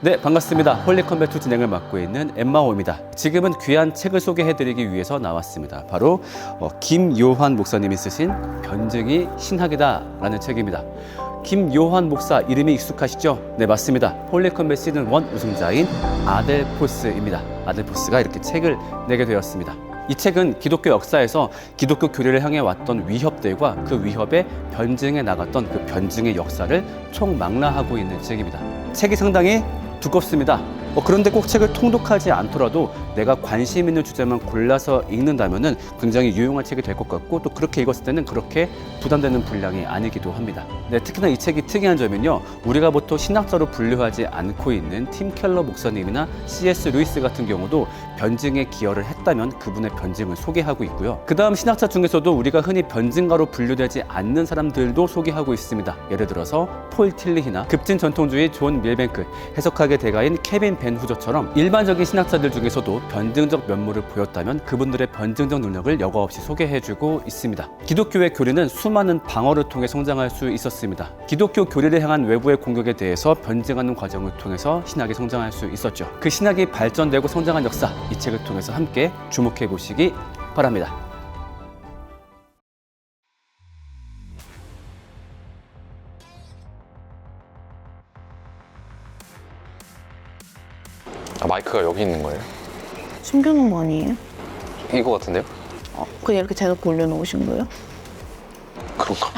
네, 반갑습니다. 홀리컴뱃2 진행을 맡고 있는 엠마호입니다. 지금은 귀한 책을 소개해드리기 위해서 나왔습니다. 바로 김요한 목사님이 쓰신 변증이 신학이다 라는 책입니다. 김요한 목사 이름이 익숙하시죠? 네, 맞습니다. 홀리컴뱃 시즌 1 우승자인 아델포스입니다. 아델포스가 이렇게 책을 내게 되었습니다. 이 책은 기독교 역사에서 기독교 교리를 향해 왔던 위협들과 그 위협에 변증해 나갔던 그 변증의 역사를 총망라하고 있는 책입니다. 책이 상당히 두껍습니다. 그런데 꼭 책을 통독하지 않더라도 내가 관심 있는 주제만 골라서 읽는다면 굉장히 유용한 책이 될 것 같고, 또 그렇게 읽었을 때는 그렇게 부담되는 분량이 아니기도 합니다. 네, 특히나 이 책이 특이한 점은요, 우리가 보통 신학자로 분류하지 않고 있는 팀 켈러 목사님이나 C.S. 루이스 같은 경우도 변증에 기여를 했다면 그분의 변증을 소개하고 있고요. 그 다음 신학자 중에서도 우리가 흔히 변증가로 분류되지 않는 사람들도 소개하고 있습니다. 예를 들어서 폴 틸리히나 급진 전통주의 존 밀뱅크, 해석학의 대가인 케빈 벤 후저처럼 일반적인 신학자들 중에서도 변증적 면모를 보였다면 그분들의 변증적 능력을 여과 없이 소개해주고 있습니다. 기독교의 교리는 수많은 방어를 통해 성장할 수 있었습니다. 기독교 교리를 향한 외부의 공격에 대해서 변증하는 과정을 통해서 신학이 성장할 수 있었죠. 그 신학이 발전되고 성장한 역사, 이 책을 통해서 함께 주목해 보시기 바랍니다. 마이크가 여기 있는 거예요? 숨겨놓은 거 아니에요? 이거 같은데요? 그냥 이렇게 대놓고 올려놓으신 거예요? 그런가?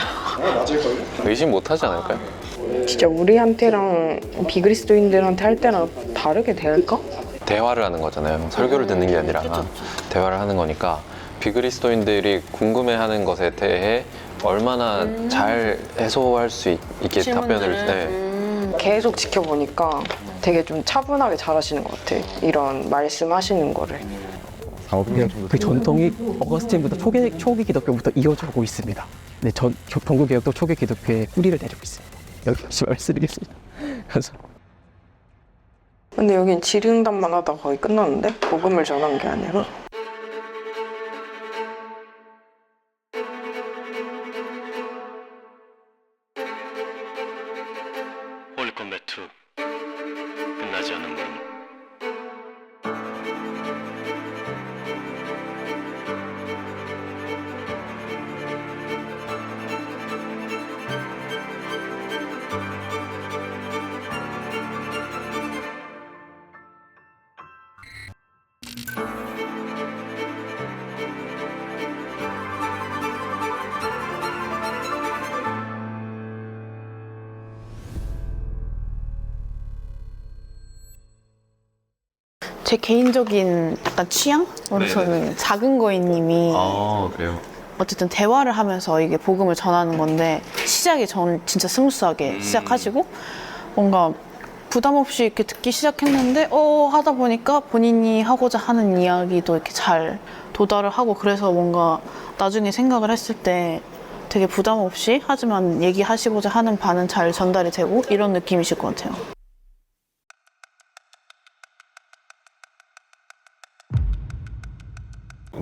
의심 못 하지 않을까요? 진짜 우리한테랑 비그리스도인들한테 할 때랑 다르게 될까? 대화를 하는 거잖아요. 설교를 듣는 게 아니라 대화를 하는 거니까 비그리스도인들이 궁금해하는 것에 대해 얼마나 잘 해소할 수 있게 답변을 계속 지켜보니까 되게 좀 차분하게 잘하시는 것 같아. 이런 말씀하시는 거를. 그 전통이 어거스틴부터 초기 기독교부터 이어져 오고 있습니다. 네, 종교 개혁도 초기 기독교의 뿌리를 내리고 있습니다. 여기까지 말씀드리겠습니다. 그래서 근데 여긴 질의응답만 하다 거의 끝났는데? 복음을 전한 게 아니라? 홀리컴뱃2 끝나지 않는 문. 제 개인적인 약간 취향으로서는 작은 거인님이 그래요? 어쨌든 대화를 하면서 이게 복음을 전하는 건데, 시작이 저는 진짜 스무스하게 시작하시고 뭔가 부담 없이 이렇게 듣기 시작했는데 하다 보니까 본인이 하고자 하는 이야기도 이렇게 잘 도달을 하고, 그래서 뭔가 나중에 생각을 했을 때 되게 부담 없이 하지만 얘기하시고자 하는 바는 잘 전달이 되고 이런 느낌이실 것 같아요.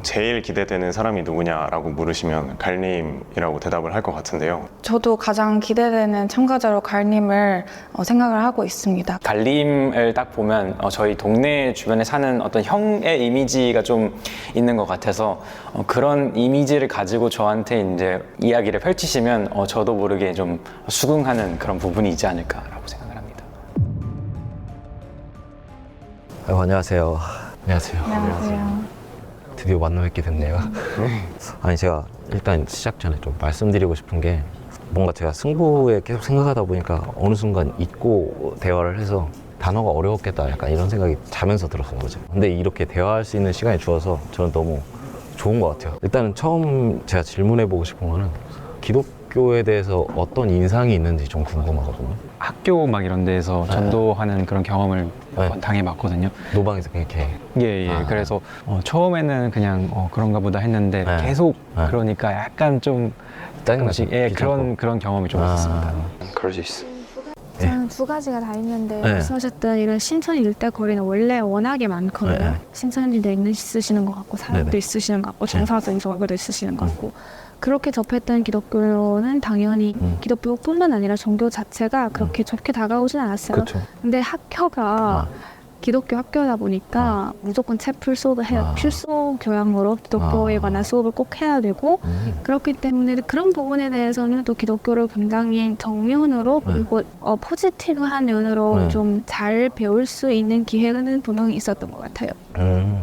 제일 기대되는 사람이 누구냐라고 물으시면 갈님이라고 대답을 할 것 같은데요. 저도 가장 기대되는 참가자로 갈님을 생각을 하고 있습니다. 갈림을 딱 보면 저희 동네 주변에 사는 어떤 형의 이미지가 좀 있는 것 같아서 그런 이미지를 가지고 저한테 이제 이야기를 펼치시면 저도 모르게 좀 수긍하는 그런 부분이 있지 않을까라고 생각을 합니다. 안녕하세요. 안녕하세요. 드디어 만나 뵙게 됐네요. 아니, 제가 일단 시작 전에 좀 말씀드리고 싶은 게, 뭔가 제가 승부에 계속 생각하다 보니까 어느 순간 잊고 대화를 해서 단어가 어려웠겠다, 약간 이런 생각이 자면서 들었어요, 어제. 근데 이렇게 대화할 수 있는 시간이 주어서 저는 너무 좋은 것 같아요. 일단은 처음 제가 질문해보고 싶은 거는, 기독교에 대해서 어떤 인상이 있는지 좀 궁금하거든요. 학교 막 이런 데서 전도하는 그런 경험을 몇 번 당해봤거든요. 노방에서 이렇게. 예. 그래서 처음에는 그냥 그런가 보다 했는데 계속 그러니까 약간 좀 짜증나죠? 그런 경험이 좀 있었습니다. 그럴 수 있어. 저는 두 가지가 다 있는데 말씀하셨던 이런 신천 일대 거리는 원래 워낙에 많거든요. 신천지도 있으시는 것 같고 사람도 있으시는 것 같고 정사도 있으시는 것 같고 그렇게 접했던 기독교는 당연히 기독교뿐만 아니라 종교 자체가 그렇게 좋게 다가오진 않았어요. 그쵸. 근데 학교가 기독교 학교다 보니까 무조건 채플 수업을 해야 필수 교양으로 기독교에 관한 수업을 꼭 해야 되고 그렇기 때문에 그런 부분에 대해서는 또 기독교를 굉장히 정면으로 그리고 포지티브한 면으로 좀 잘 배울 수 있는 기회는 분명히 있었던 것 같아요.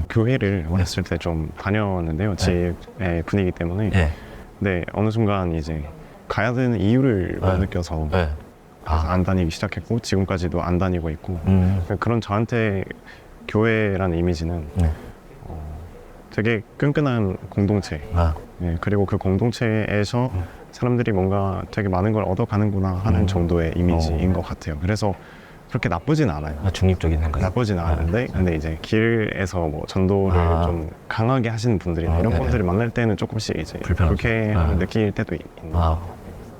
교회를 어렸을 때 좀 다녔는데요. 집의 분위기 때문에. 네, 어느 순간 이제 가야 되는 이유를 못 느껴서 그래서 안 다니기 시작했고 지금까지도 안 다니고 있고 그런 저한테 교회라는 이미지는 되게 끈끈한 공동체 그리고 그 공동체에서 사람들이 뭔가 되게 많은 걸 얻어가는구나 하는 정도의 이미지인 것 같아요. 그래서 그렇게 나쁘진 않아요. 중립적인 생각. 나쁘진 않은데 근데 이제 길에서 뭐 전도를 좀 강하게 하시는 분들이나 이런 분들을 만날 때는 조금씩 이제 불쾌함을 느낄 때도 있는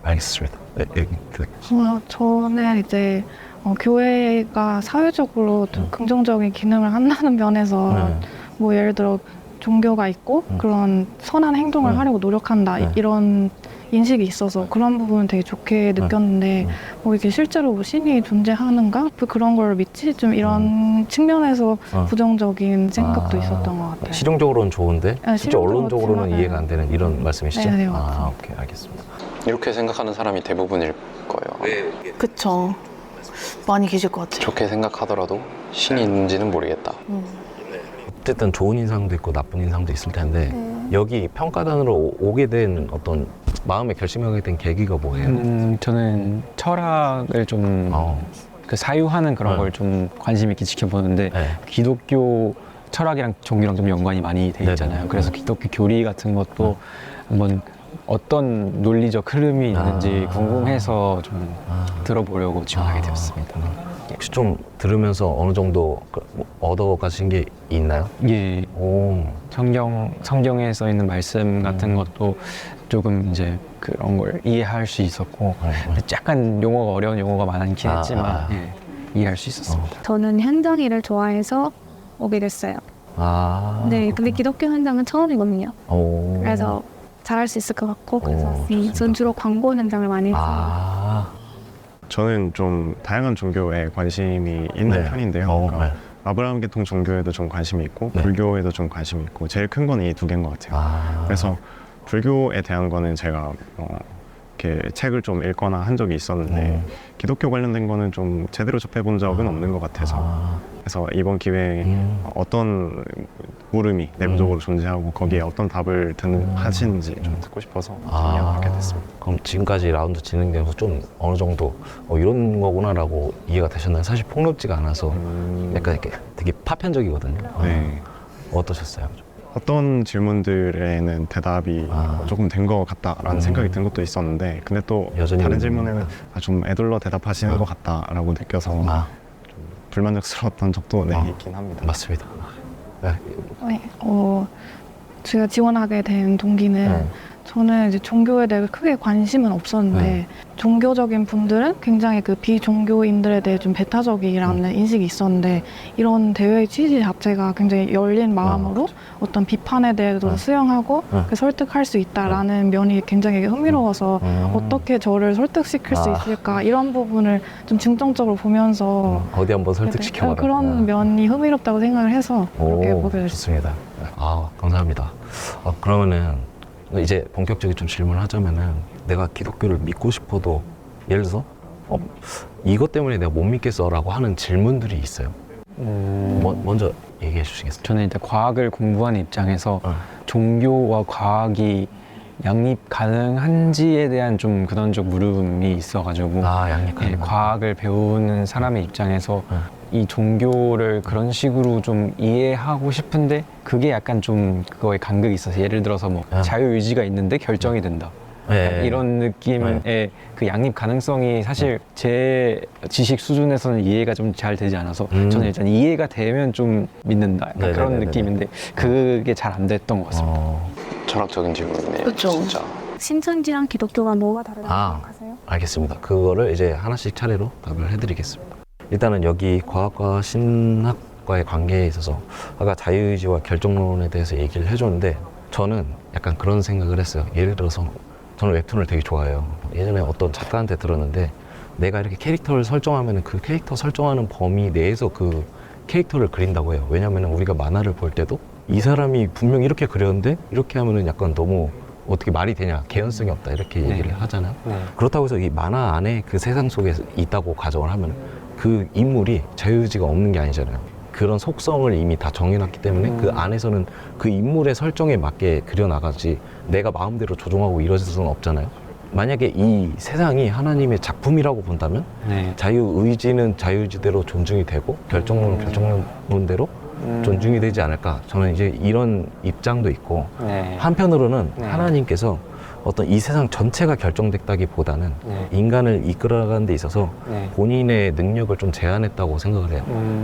알겠습니다. 저는 이제 교회가 사회적으로 좀 긍정적인 기능을 한다는 면에서 뭐 예를 들어 종교가 있고 그런 선한 행동을 하려고 노력한다 이런 인식이 있어서 그런 부분은 되게 좋게 느꼈는데 뭐 이게 실제로 뭐 신이 존재하는가 그런 걸 믿지 좀 이런 측면에서 부정적인 생각도 있었던 것 같아요. 실용적으로는 좋은데 실제 언론적으로는 좋지만, 이해가 안 되는 이런 말씀이시죠? 네, 오케이, 알겠습니다. 이렇게 생각하는 사람이 대부분일 거예요. 그쵸. 많이 계실 것 같아요. 좋게 생각하더라도 신이 있는지는 모르겠다. 어쨌든 좋은 인상도 있고 나쁜 인상도 있을 텐데 여기 평가단으로 오게 된 어떤 마음의 결심하게 된 계기가 뭐예요? 저는 철학을 좀 그 사유하는 그런 걸 좀 관심 있게 지켜보는데 기독교 철학이랑 종교랑 좀 연관이 많이 돼 있잖아요. 그래서 기독교 교리 같은 것도 한번 어떤 논리적 흐름이 있는지 궁금해서 좀 들어보려고 지원하게 되었습니다. 혹시 좀 들으면서 어느 정도 얻어가신 게 있나요? 예. 성경에 써 있는 말씀 같은 것도 조금 이제 그런 걸 이해할 수 있었고 약간 용어가 어려운 용어가 많긴 했지만 이해할 수 있었습니다. 저는 현장 일을 좋아해서 오게 됐어요. 네, 근데 기독교 현장은 처음이거든요. 그래서 잘할 수 있을 것 같고 그래서 전 주로 광고 현장을 많이 했어요. 저는 좀 다양한 종교에 관심이 있는 편인데요. 그러니까 아브라함 계통 종교에도 좀 관심이 있고 불교에도 좀 관심이 있고 제일 큰 건 이 두 개인 것 같아요. 그래서 불교에 대한 거는 제가 이렇게 책을 좀 읽거나 한 적이 있었는데 기독교 관련된 거는 좀 제대로 접해본 적은 없는 것 같아서 그래서 이번 기회에 어떤 물음이 내부적으로 존재하고 거기에 어떤 답을 하시는지 좀 듣고 싶어서 참여하게 됐습니다. 그럼 지금까지 라운드 진행되면서 좀 어느 정도 이런 거구나라고 이해가 되셨나요? 사실 폭넓지가 않아서 약간 이렇게 되게 파편적이거든요. 어떠셨어요? 어떤 질문들에는 대답이 조금 된 것 같다라는 생각이 든 것도 있었는데 근데 또 다른 질문에는 좀 애둘러 대답하시는 것 같다라고 느껴서 좀 불만족스러웠던 적도 있긴 합니다. 맞습니다. 제가 지원하게 된 동기는 저는 이제 종교에 대해 크게 관심은 없었는데 종교적인 분들은 굉장히 그 비종교인들에 대해 좀 배타적이라는 인식이 있었는데 이런 대회의 취지 자체가 굉장히 열린 마음으로 어떤 비판에 대해서도 수용하고 설득할 수 있다라는 면이 굉장히 흥미로워서 어떻게 저를 설득시킬 수 있을까 이런 부분을 좀 중점적으로 보면서 어디 한번 설득시켜봐라. 그런 면이 흥미롭다고 생각을 해서 그렇게 보게 됐습니다. 좋습니다. 감사합니다. 그러면은 이제 본격적인 좀 질문을 하자면은 내가 기독교를 믿고 싶어도 예를 들어서 이것 때문에 내가 못 믿겠어라고 하는 질문들이 있어요. 먼저 얘기해 주시겠어요? 저는 일단 과학을 공부하는 입장에서 종교와 과학이 양립 가능한지에 대한 좀 근원적 물음이 있어가지고 양립 가능. 과학을 배우는 사람의 입장에서 이 종교를 그런 식으로 좀 이해하고 싶은데 그게 약간 좀 그거에 간극이 있어서 예를 들어서 뭐 자유의지가 있는데 결정이 된다. 이런 느낌의 그 양립 가능성이 사실 제 지식 수준에서는 이해가 좀 잘 되지 않아서 저는 일단 이해가 되면 좀 믿는다 약간 그런 느낌인데 그게 잘 안 됐던 것 같습니다. 철학적인 질문이네요. 진짜. 신천지랑 기독교가 뭐가 다르다고 생각하세요? 알겠습니다. 그거를 이제 하나씩 차례로 답을 해드리겠습니다. 일단은 여기 과학과 신학과의 관계에 있어서 아까 자유의지와 결정론에 대해서 얘기를 해줬는데 저는 약간 그런 생각을 했어요. 예를 들어서 저는 웹툰을 되게 좋아해요. 예전에 어떤 작가한테 들었는데 내가 이렇게 캐릭터를 설정하면 그 캐릭터 설정하는 범위 내에서 그 캐릭터를 그린다고 해요. 왜냐면 우리가 만화를 볼 때도 이 사람이 분명 이렇게 그렸는데 이렇게 하면은 약간 너무 어떻게 말이 되냐, 개연성이 없다 이렇게 얘기를 하잖아요. 그렇다고 해서 이 만화 안에 그 세상 속에 있다고 가정을 하면 그 인물이 자유의지가 없는 게 아니잖아요. 그런 속성을 이미 다 정해놨기 때문에 그 안에서는 그 인물의 설정에 맞게 그려나가지 내가 마음대로 조종하고 이럴 수는 없잖아요. 만약에 이 세상이 하나님의 작품이라고 본다면 자유의지는 자유의지대로 존중이 되고 결정론은 결정론대로 존중이 되지 않을까. 저는 이제 이런 입장도 있고 한편으로는 하나님께서 어떤 이 세상 전체가 결정됐다기보다는 인간을 이끌어가는 데 있어서 본인의 능력을 좀 제한했다고 생각을 해요.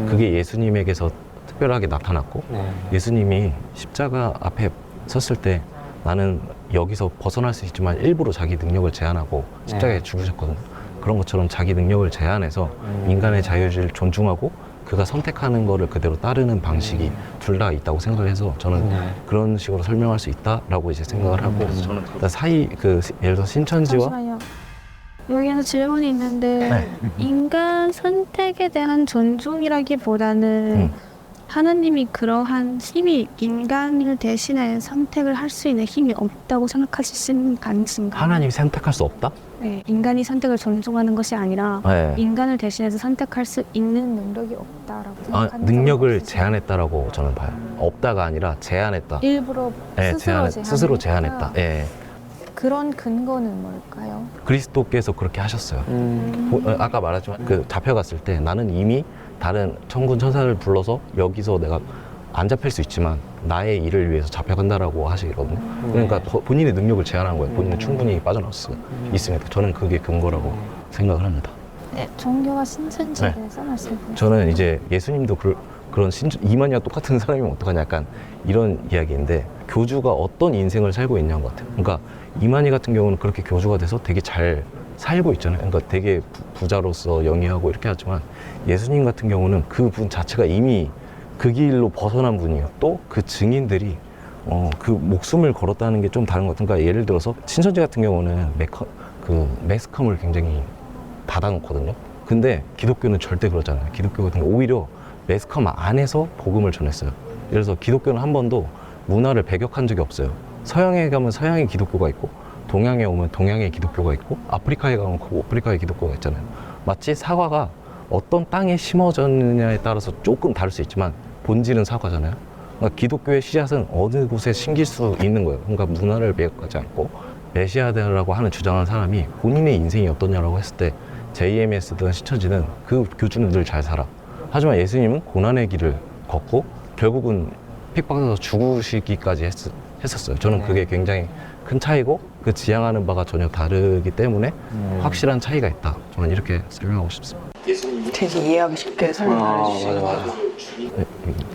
그게 예수님에게서 특별하게 나타났고 예수님이 십자가 앞에 섰을 때 나는 여기서 벗어날 수 있지만 일부러 자기 능력을 제한하고 십자가에 죽으셨거든요. 그런 것처럼 자기 능력을 제한해서 인간의 자유의지를 존중하고 그가 선택하는 거를 그대로 따르는 방식이 둘 다 있다고 생각을 해서 저는 그런 식으로 설명할 수 있다라고 이제 생각을 하고 저는 예를 들어 신천지와 잠시만요. 여기에서 질문이 있는데 인간 선택에 대한 존중이라기보다는 하나님이 그러한 힘이 인간을 대신해 선택을 할 수 있는 힘이 없다고 생각하시는 가능성인가요? 하나님이 선택할 수 없다? 네, 인간이 선택을 존중하는 것이 아니라 인간을 대신해서 선택할 수 있는 능력이 없다라고 생각하는 능력을 제한했다라고 저는 봐요. 없다가 아니라 제한했다. 일부러 스스로 제한했다. 그런 근거는 뭘까요? 그리스도께서 그렇게 하셨어요. 아까 말했지만 그 잡혀갔을 때 나는 이미 다른 천군 천사를 불러서 여기서 내가 안 잡힐 수 있지만 나의 일을 위해서 잡혀간다라고 하시거든요. 그러니까 본인의 능력을 제한한 거예요. 본인은 충분히 빠져나올 수 있습니다. 저는 그게 근거라고 생각을 합니다. 네, 종교와 신천지에 대해서 말씀해 주세요. 저는 이제 예수님도 그런 이만희와 똑같은 사람이면 어떡하냐 약간 이런 이야기인데 교주가 어떤 인생을 살고 있냐는 것 같아요. 그러니까 이만희 같은 경우는 그렇게 교주가 돼서 되게 잘 살고 있잖아요. 그러니까 되게 부자로서 영위하고 이렇게 하지만 예수님 같은 경우는 그 분 자체가 이미 그 길로 벗어난 분이에요. 또 그 증인들이 그 목숨을 걸었다는 게 좀 다른 것 같아요. 그러니까 예를 들어서 신천지 같은 경우는 매스컴을 굉장히 닫아놓거든요. 근데 기독교는 절대 그러잖아요. 기독교 같은 경우 오히려 매스컴 안에서 복음을 전했어요. 예를 들어서 기독교는 한 번도 문화를 배격한 적이 없어요. 서양에 가면 서양의 기독교가 있고 동양에 오면 동양의 기독교가 있고 아프리카에 가면 아프리카의 기독교가 있잖아요. 마치 사과가 어떤 땅에 심어졌느냐에 따라서 조금 다를 수 있지만 본질은 사과잖아요. 그러니까 기독교의 씨앗은 어느 곳에 심길 수 있는 거예요. 그러니까 문화를 배격하지 않고 메시아라고 하는 주장하는 사람이 본인의 인생이 어떠냐라고 했을 때 JMS든 신천지는 그 교주는 늘 잘 살아. 하지만 예수님은 고난의 길을 걷고 결국은 핍박해서 죽으시기까지 했었어요. 저는 그게 굉장히 큰 차이고 그 지향하는 바가 전혀 다르기 때문에 확실한 차이가 있다. 저는 이렇게 설명하고 싶습니다. 되게 이해하기 쉽게 설명해 주시고 맞아.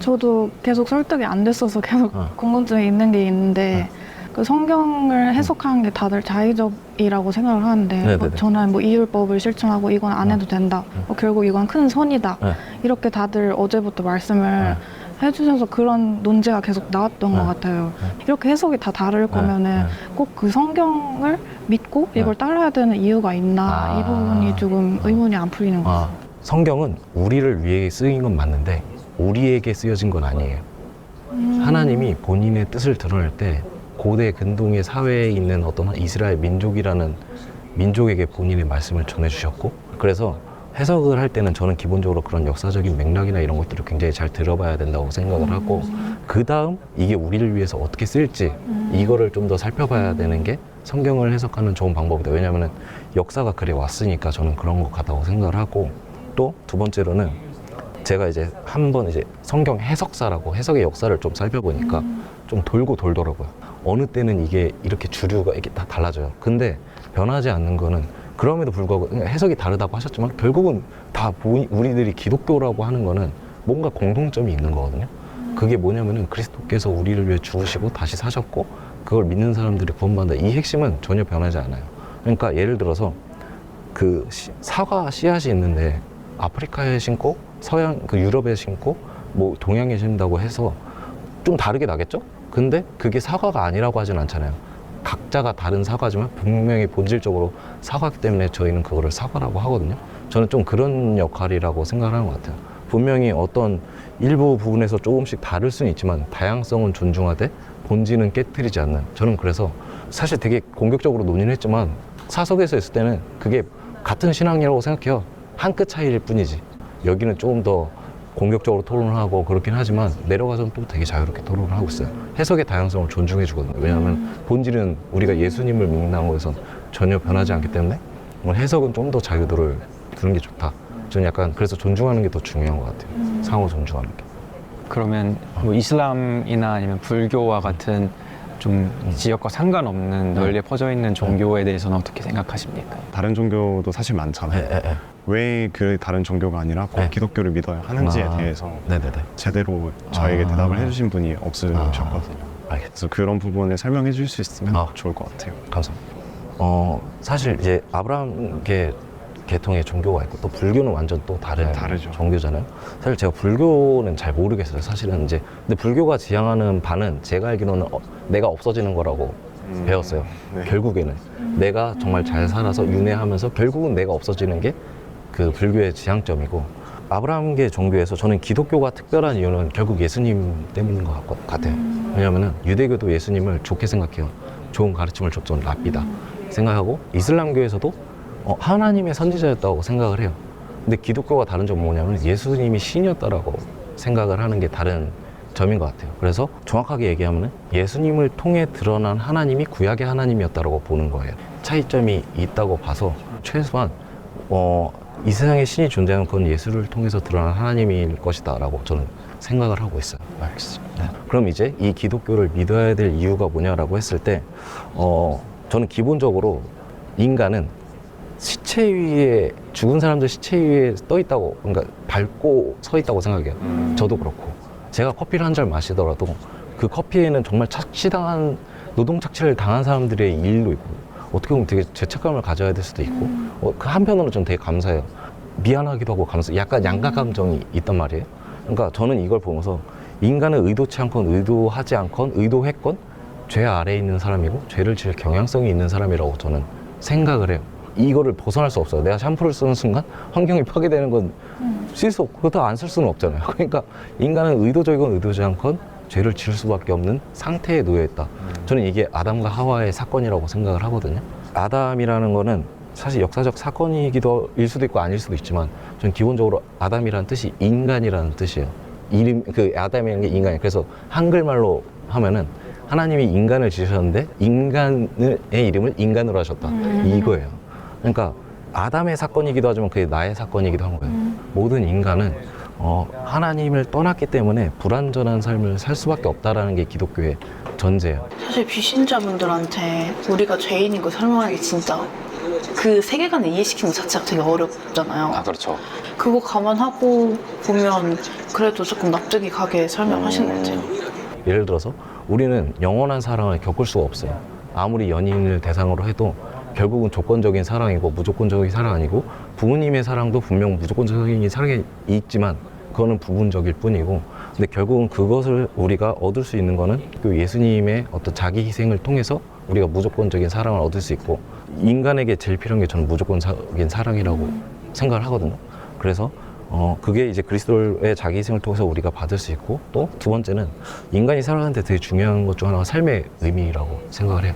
저도 계속 설득이 안 됐어서 계속 궁금증이 있는 게 있는데 그 성경을 해석하는 게 다들 자의적이라고 생각을 하는데 저는 뭐 이율법을 실천하고 이건 안 해도 된다. 결국 이건 큰 선이다. 이렇게 다들 어제부터 말씀을 해주셔서 그런 논제가 계속 나왔던 것 같아요. 이렇게 해석이 다 다를 거면은 꼭 그 성경을 믿고 이걸 따라야 되는 이유가 있나 이 부분이 조금 의문이 안 풀리는 것 같아요. 성경은 우리를 위해 쓰인 건 맞는데 우리에게 쓰여진 건 아니에요. 하나님이 본인의 뜻을 드러낼 때 고대 근동의 사회에 있는 어떤 이스라엘 민족이라는 민족에게 본인의 말씀을 전해주셨고 그래서 해석을 할 때는 저는 기본적으로 그런 역사적인 맥락이나 이런 것들을 굉장히 잘 들어봐야 된다고 생각을 하고 그 다음 이게 우리를 위해서 어떻게 쓸지 이거를 좀 더 살펴봐야 되는 게 성경을 해석하는 좋은 방법이다. 왜냐하면 역사가 그래 왔으니까 저는 그런 것 같다고 생각을 하고 또 두 번째로는 제가 이제 한번 이제 성경 해석사라고 해석의 역사를 좀 살펴보니까 좀 돌고 돌더라고요. 어느 때는 이게 이렇게 주류가 이렇게 다 달라져요. 근데 변하지 않는 거는 그럼에도 불구하고 해석이 다르다고 하셨지만 결국은 다 우리들이 기독교라고 하는 거는 뭔가 공통점이 있는 거거든요. 그게 뭐냐면은 그리스도께서 우리를 위해 죽으시고 다시 사셨고 그걸 믿는 사람들이 구원받는다. 이 핵심은 전혀 변하지 않아요. 그러니까 예를 들어서 그 사과 씨앗이 있는데 아프리카에 심고 서양 그 유럽에 심고 뭐 동양에 심는다고 해서 좀 다르게 나겠죠? 근데 그게 사과가 아니라고 하진 않잖아요. 각자가 다른 사과지만 분명히 본질적으로 사과기 때문에 저희는 그거를 사과라고 하거든요. 저는 좀 그런 역할이라고 생각하는 것 같아요. 분명히 어떤 일부 부분에서 조금씩 다를 수는 있지만 다양성은 존중하되 본질은 깨뜨리지 않는, 저는 그래서 사실 되게 공격적으로 논의를 했지만 사석에서 있을 때는 그게 같은 신앙이라고 생각해요. 한 끗 차이일 뿐이지. 여기는 조금 더 공격적으로 토론을 하고 그렇긴 하지만 내려가서는 또 되게 자유롭게 토론을 하고 있어요. 해석의 다양성을 존중해 주거든요. 왜냐하면 본질은 우리가 예수님을 믿는다는 것에선 전혀 변하지 않기 때문에 해석은 좀 더 자유도를 두는 게 좋다. 저는 약간 그래서 존중하는 게 더 중요한 것 같아요. 상호 존중하는 게. 그러면 뭐 이슬람이나 아니면 불교와 같은 좀 지역과 상관없는 널리 퍼져 있는 종교에 대해서는 어떻게 생각하십니까? 다른 종교도 사실 많잖아요. 왜 그 다른 종교가 아니라 꼭 기독교를 믿어야 하는지에 대해서 제대로 저에게 대답을 해주신 분이 없으셨거든요. 그래서 그런 부분을 설명해 줄 수 있으면 좋을 것 같아요. 감사합니다. 사실 이제 아브라함 계통의 종교가 있고 또 불교는 완전 또 다르죠. 종교잖아요. 사실 제가 불교는 잘 모르겠어요. 사실은 이제 근데 불교가 지향하는 바는 제가 알기로는 내가 없어지는 거라고 배웠어요. 결국에는 내가 정말 잘 살아서 윤회하면서 결국은 내가 없어지는 게 그 불교의 지향점이고, 아브라함계 종교에서 저는 기독교가 특별한 이유는 결국 예수님 때문인 것 같아요. 왜냐하면 유대교도 예수님을 좋게 생각해요. 좋은 가르침을 줬던 랍비다 생각하고, 이슬람교에서도 하나님의 선지자였다고 생각을 해요. 근데 기독교가 다른 점은 뭐냐면 예수님이 신이었다라고 생각을 하는 게 다른 점인 것 같아요. 그래서 정확하게 얘기하면 예수님을 통해 드러난 하나님이 구약의 하나님이었다라고 보는 거예요. 차이점이 있다고 봐서 최소한 이 세상에 신이 존재하는 건 예수를 통해서 드러난 하나님일 것이다 라고 저는 생각을 하고 있어요. 알겠습니다. 그럼 이제 이 기독교를 믿어야 될 이유가 뭐냐라고 했을 때 저는 기본적으로 인간은 시체 위에, 죽은 사람들 시체 위에 떠 있다고, 그러니까 밟고 서 있다고 생각해요. 저도 그렇고. 제가 커피를 한 잔 마시더라도 그 커피에는 정말 착취당한, 노동 착취를 당한 사람들의 일도 있고, 어떻게 보면 되게 죄책감을 가져야 될 수도 있고, 그 한편으로는 좀 되게 감사해요. 미안하기도 하고 약간 양가 감정이 있단 말이에요. 그러니까 저는 이걸 보면서 인간은 의도치 않건 의도하지 않건 의도했건 죄 아래에 있는 사람이고 죄를 지을 경향성이 있는 사람이라고 저는 생각을 해요. 이거를 벗어날 수 없어요. 내가 샴푸를 쓰는 순간 환경이 파괴되는 건 쓸 수 없고 그렇다고 안 쓸 수는 없잖아요. 그러니까 인간은 의도적이건 의도지 않건 죄를 지을 수밖에 없는 상태에 놓여 있다. 저는 이게 아담과 하와의 사건이라고 생각을 하거든요. 아담이라는 거는 사실 역사적 사건이기도 일 수도 있고 아닐 수도 있지만 저는 기본적으로 아담이라는 뜻이 인간이라는 뜻이에요. 이름, 그 아담이라는 게 인간이에요. 그래서 한글말로 하면은 하나님이 인간을 지으셨는데 인간의 이름을 인간으로 하셨다. 이거예요. 그러니까 아담의 사건이기도 하지만 그게 나의 사건이기도 한 거예요. 모든 인간은 하나님을 떠났기 때문에 불완전한 삶을 살 수밖에 없다라는 게 기독교의 전제예요. 사실 비신자분들한테 우리가 죄인인 거 설명하기 진짜 그 세계관을 이해시키는 것 자체가 되게 어렵잖아요. 아, 그렇죠. 그거 감안하고 보면 그래도 조금 납득이 가게 설명하시는 것 같아요. 예를 들어서 우리는 영원한 사랑을 겪을 수가 없어요. 아무리 연인을 대상으로 해도 결국은 조건적인 사랑이고 무조건적인 사랑 아니고, 부모님의 사랑도 분명 무조건적인 사랑이 있지만 그거는 부분적일 뿐이고, 근데 결국은 그것을 우리가 얻을 수 있는 거는 그 예수님의 어떤 자기 희생을 통해서 우리가 무조건적인 사랑을 얻을 수 있고, 인간에게 제일 필요한 게 저는 무조건적인 사랑이라고 생각을 하거든요. 그래서 그게 이제 그리스도의 자기 희생을 통해서 우리가 받을 수 있고, 또 두 번째는 인간이 살아가는데 되게 중요한 것 중 하나가 삶의 의미라고 생각을 해요.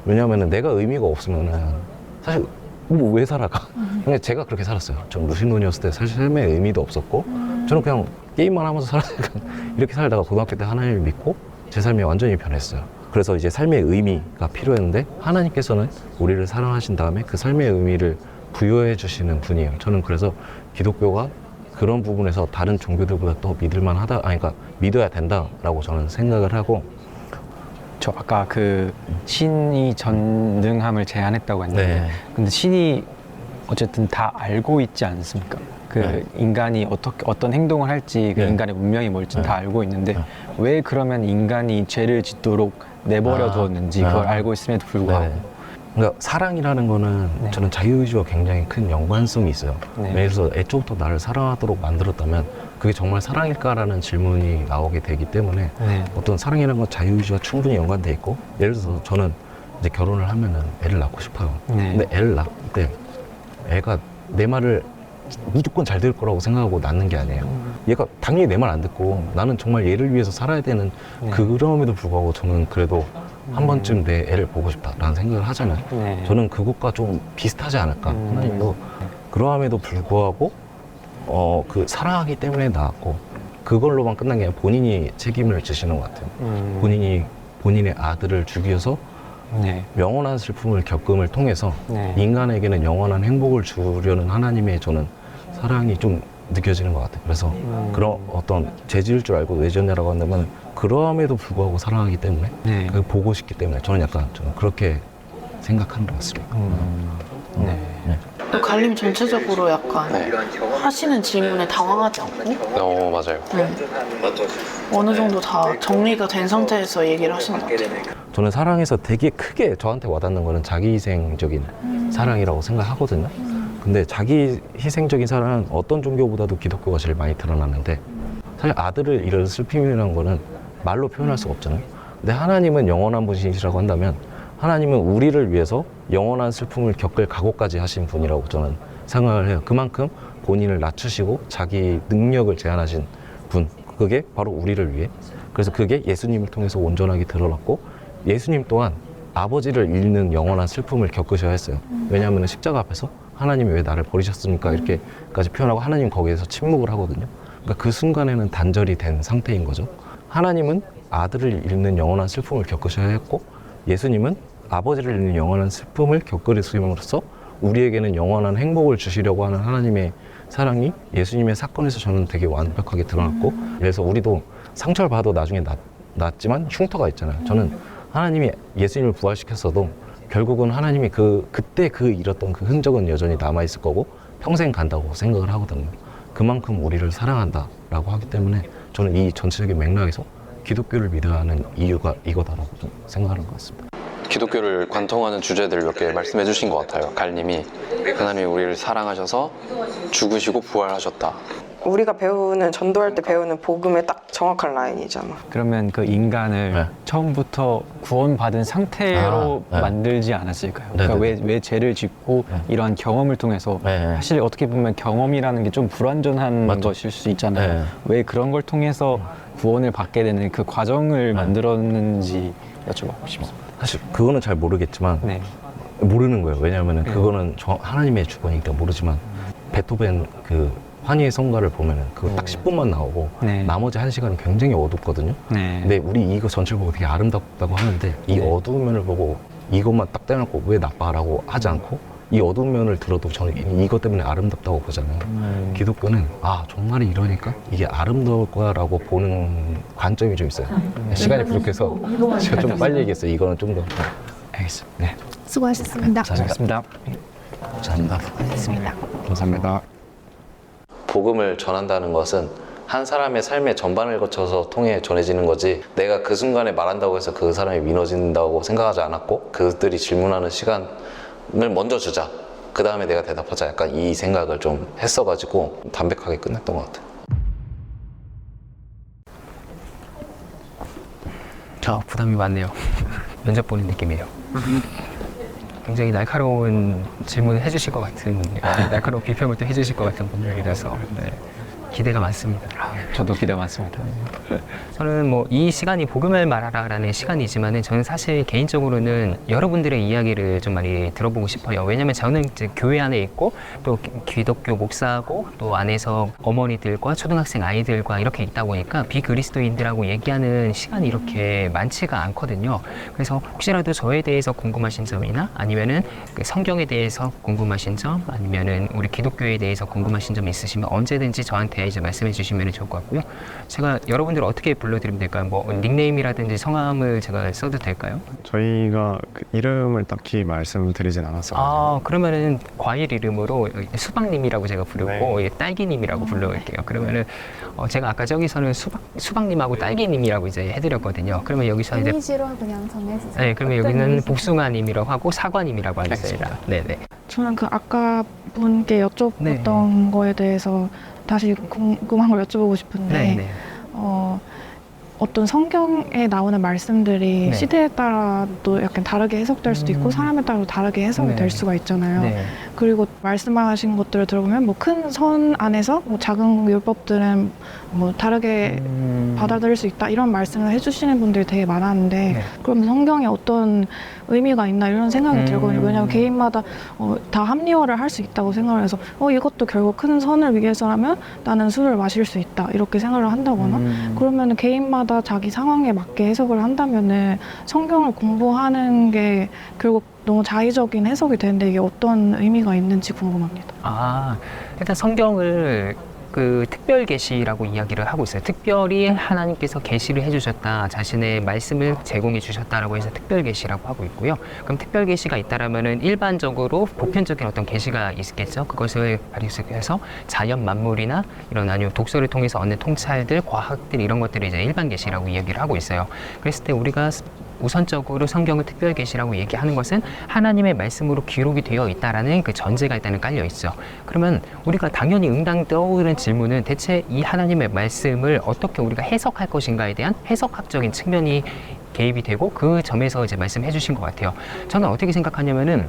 왜냐하면 내가 의미가 없으면은 사실 뭐 왜 살아가? 근데 제가 그렇게 살았어요. 전 무신론이었을 때 사실 삶의 의미도 없었고, 저는 그냥 게임만 하면서 살았으니까 이렇게 살다가 고등학교 때 하나님을 믿고 제 삶이 완전히 변했어요. 그래서 이제 삶의 의미가 필요했는데 하나님께서는 우리를 사랑하신 다음에 그 삶의 의미를 부여해 주시는 분이에요. 저는 그래서 기독교가 그런 부분에서 다른 종교들보다 더 믿을만하다, 그러니까 믿어야 된다라고 저는 생각을 하고. 저 아까 그 신이 전능함을 제안했다고 했는데, 근데 신이 어쨌든 다 알고 있지 않습니까? 그 인간이 어떤 행동을 할지, 그 인간의 운명이 뭘지 다 알고 있는데 왜 그러면 인간이 죄를 짓도록 내버려 두었는지 그걸 알고 있음에도 불구하고. 그러니까 사랑이라는 거는 저는 자유의지와 굉장히 큰 연관성이 있어요. 예를 들어서 애초부터 나를 사랑하도록 만들었다면 그게 정말 사랑일까라는 질문이 나오게 되기 때문에 네. 어떤 사랑이라는 건 자유의지와 충분히 연관돼 있고, 예를 들어서 저는 이제 결혼을 하면은 애를 낳고 싶어요. 네. 근데 애를 낳을 때 애가 내 말을 무조건 잘 들을 거라고 생각하고 낳는 게 아니에요. 얘가 당연히 내 말 안 듣고 나는 정말 얘를 위해서 살아야 되는 그럼에도 불구하고 저는 그래도 한 번쯤 내 애를 보고 싶다라는 생각을 하잖아요. 네. 저는 그것과 좀 비슷하지 않을까. 하나님도 그러함에도 불구하고 그 사랑하기 때문에 낳았고 그걸로만 끝난 게 아니라 본인이 책임을 지시는 것 같아요. 본인이 본인의 아들을 죽여서 네. 영원한 슬픔을 겪음을 통해서 네. 인간에게는 영원한 행복을 주려는 하나님의 저는 사랑이 좀 느껴지는 것 같아요. 그래서 그런 어떤 재질일 줄 알고 외전이라고 한다면 그러함에도 불구하고 사랑하기 때문에 네. 그 보고 싶기 때문에 저는 그렇게 생각하는 것 같습니다. 네. 갈림 전체적으로 약간 하시는 질문에 당황하지 않고 맞아요. 어느 정도 다 정리가 된 상태에서 얘기를 하시는 것 같아요. 저는 사랑에서 되게 크게 저한테 와닿는 거는 자기 희생적인 사랑이라고 생각하거든요. 근데 자기 희생적인 사랑은 어떤 종교보다도 기독교가 제일 많이 드러나는데 사실 아들을 잃은 슬픔이라는 거는 말로 표현할 수가 없잖아요. 근데 하나님은 영원한 분이시라고 한다면 하나님은 우리를 위해서 영원한 슬픔을 겪을 각오까지 하신 분이라고 저는 생각을 해요. 그만큼 본인을 낮추시고 자기 능력을 제한하신 분, 그게 바로 우리를 위해. 그래서 그게 예수님을 통해서 온전하게 드러났고 예수님 또한 아버지를 잃는 영원한 슬픔을 겪으셔야 했어요. 왜냐하면 십자가 앞에서 하나님이 왜 나를 버리셨습니까? 이렇게까지 표현하고 하나님 거기에서 침묵을 하거든요. 그러니까 그 순간에는 단절이 된 상태인 거죠. 하나님은 아들을 잃는 영원한 슬픔을 겪으셔야 했고 예수님은 아버지를 잃는 영원한 슬픔을 겪으심으로써 우리에게는 영원한 행복을 주시려고 하는 하나님의 사랑이 예수님의 사건에서 저는 되게 완벽하게 드러났고 그래서 우리도 상처를 받아도 나중에 낫지만 흉터가 있잖아요. 저는 하나님이 예수님을 부활시켰어도 결국은 하나님이 그때 잃었던 그 흔적은 여전히 남아있을 거고 평생 간다고 생각을 하거든요. 그만큼 우리를 사랑한다라고 하기 때문에 저는 이 전체적인 맥락에서 기독교를 믿어야 하는 이유가 이거다라고 좀 생각하는 것 같습니다. 기독교를 관통하는 주제들 몇 개 말씀해 주신 것 같아요. 갈님이 하나님이 우리를 사랑하셔서 죽으시고 부활하셨다. 우리가 배우는 전도할 때 배우는 복음의 딱 정확한 라인이잖아. 그러면 그 인간을 처음부터 구원받은 상태로 만들지 않았을까요? 그러니까 왜 죄를 짓고 이러한 경험을 통해서 사실 어떻게 보면 경험이라는 게 좀 불완전한 것일 수 있잖아요. 왜 그런 걸 통해서 구원을 받게 되는 그 과정을 만들었는지 여쭤보고 싶습니다. 사실 그거는 잘 모르겠지만 모르는 거예요. 왜냐하면 그거는 하나님의 주권이기 때문에 모르지만 베토벤 그 환희의 성가를 보면은 그거 딱 10분만 나오고 나머지 1시간은 굉장히 어둡거든요. 근데 우리 이거 전체를 보고 되게 아름답다고 하는데 이 어두운 면을 보고 이것만 딱 떼놓고 왜 나빠라고 하지 않고 이 어두운 면을 들어도 저는 이것 때문에 아름답다고 보잖아요. 기독교는 정말 이러니까 이게 아름다울 거라고 보는 관점이 좀 있어요. 시간이 부족해서 제가 좀 빨리 얘기했어요. 이거는 좀 더. 알겠습니다. 네. 수고하셨습니다. 잘하셨습니다. 감사합니다. 고맙습니다. 감사합니다. 복음을 전한다는 것은 한 사람의 삶의 전반을 거쳐서 통해 전해지는 거지 내가 그 순간에 말한다고 해서 그 사람이 믿어진다고 생각하지 않았고 그들이 질문하는 시간을 먼저 주자 그 다음에 내가 대답하자 약간 이 생각을 좀 했어가지고 담백하게 끝냈던 것 같아요. 부담이 많네요. 면접 보는 느낌이에요. 굉장히 날카로운 질문을 해주실 것 같은, 날카로운 비평을 또 해주실 것 같은 분들이라서 기대가 많습니다. 저도 기대 많습니다. 저는 뭐 이 시간이 복음을 말하라라는 시간이지만은 저는 사실 개인적으로는 여러분들의 이야기를 좀 많이 들어보고 싶어요. 왜냐면 저는 이제 교회 안에 있고 또 기독교 목사고 또 안에서 어머니들과 초등학생 아이들과 이렇게 있다 보니까 비그리스도인들하고 얘기하는 시간이 이렇게 많지가 않거든요. 그래서 혹시라도 저에 대해서 궁금하신 점이나 아니면은 그 성경에 대해서 궁금하신 점 아니면은 우리 기독교에 대해서 궁금하신 점 있으시면 언제든지 저한테 이제 말씀해 주시면 좋을 것 같고요. 제가 여러분들 어떻게 불러드리면 될까요? 뭐 닉네임이라든지 성함을 제가 써도 될까요? 저희가 그 이름을 딱히 말씀드리진 않았어요. 그러면은 과일 이름으로 수박님이라고 제가 부르고 딸기님이라고 불러볼게요. 그러면은 제가 아까 저기서는 수박님하고 딸기님이라고 이제 해드렸거든요. 그러면 여기서 이제 이미지로 그냥 정해주세요. 네, 그러면 여기는 복숭아님이라고 하고 사과님이라고 하겠습니다. 네네. 저는 그 아까 분께 여쭤봤던 거에 대해서 다시 궁금한 걸 여쭤보고 싶은데 네. 어떤 성경에 나오는 말씀들이 네. 시대에 따라도 약간 다르게 해석될 수도 있고 사람에 따라 다르게 해석이 네. 될 수가 있잖아요. 네. 그리고 말씀하신 것들을 들어보면 뭐 큰 선 안에서 뭐 작은 율법들은 뭐 다르게 받아들일 수 있다 이런 말씀을 해주시는 분들이 되게 많았는데 네. 그럼 성경에 어떤 의미가 있나 이런 생각이 들거든요. 왜냐하면 개인마다 다 합리화를 할 수 있다고 생각을 해서 이것도 결국 큰 선을 위해서라면 나는 술을 마실 수 있다 이렇게 생각을 한다거나 그러면 개인마다 자기 상황에 맞게 해석을 한다면은 성경을 공부하는 게 결국 너무 자의적인 해석이 되는데 이게 어떤 의미가 있는지 궁금합니다. 일단 성경을 그 특별 계시라고 이야기를 하고 있어요. 특별히 하나님께서 계시를 해주셨다, 자신의 말씀을 제공해 주셨다라고 해서 특별 계시라고 하고 있고요. 그럼 특별 계시가 있다라면은 일반적으로 보편적인 어떤 계시가 있겠죠. 그것을 발휘해서 자연 만물이나 이런 아니면 독서를 통해서 얻는 통찰들, 과학들 이런 것들을 이제 일반 계시라고 이야기를 하고 있어요. 그랬을 때 우리가 우선적으로 성경을 특별 계시라고 얘기하는 것은 하나님의 말씀으로 기록이 되어 있다라는 그 전제가 일단은 깔려 있죠. 그러면 우리가 당연히 응당 떠오르는 질문은 대체 이 하나님의 말씀을 어떻게 우리가 해석할 것인가에 대한 해석학적인 측면이 개입이 되고 그 점에서 이제 말씀해 주신 것 같아요. 저는 어떻게 생각하냐면은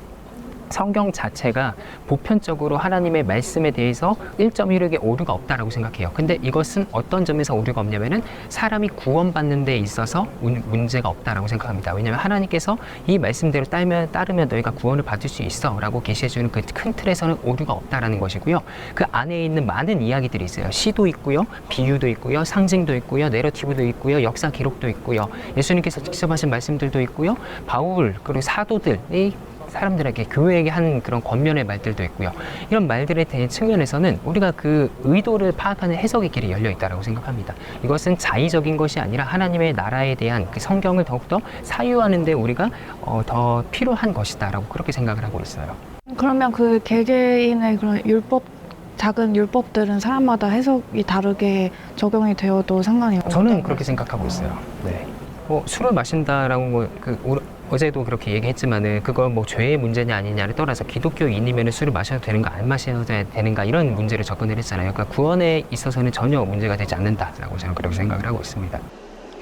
성경 자체가 보편적으로 하나님의 말씀에 대해서 1.1획의 오류가 없다라고 생각해요. 근데 이것은 어떤 점에서 오류가 없냐면은 사람이 구원받는 데 있어서 문제가 없다라고 생각합니다. 왜냐하면 하나님께서 이 말씀대로 따르면 너희가 구원을 받을 수 있어 라고 계시해주는 그 큰 틀에서는 오류가 없다라는 것이고요. 그 안에 있는 많은 이야기들이 있어요. 시도 있고요, 비유도 있고요, 상징도 있고요, 내러티브도 있고요, 역사 기록도 있고요, 예수님께서 직접 하신 말씀들도 있고요, 바울 그리고 사도들이 사람들에게 교회에게 한 그런 권면의 말들도 있고요. 이런 말들에 대한 측면에서는 우리가 그 의도를 파악하는 해석의 길이 열려 있다고 생각합니다. 이것은 자의적인 것이 아니라 하나님의 나라에 대한 그 성경을 더욱더 사유하는 데 우리가 더 필요한 것이다라고 그렇게 생각을 하고 있어요. 그러면 그 개개인의 그런 작은 율법들은 사람마다 해석이 다르게 적용이 되어도 상관이 없다고 저는 그렇게 생각하고 있어요. 네. 술을 마신다라고 어제도 그렇게 얘기했지만은 그걸 뭐 죄의 문제냐 아니냐를 떠나서 기독교인이면 술을 마셔도 되는가 안 마셔도 되는가 이런 문제를 접근을 했잖아요. 그러니까 구원에 있어서는 전혀 문제가 되지 않는다라고 저는 그렇게 생각을 하고 있습니다.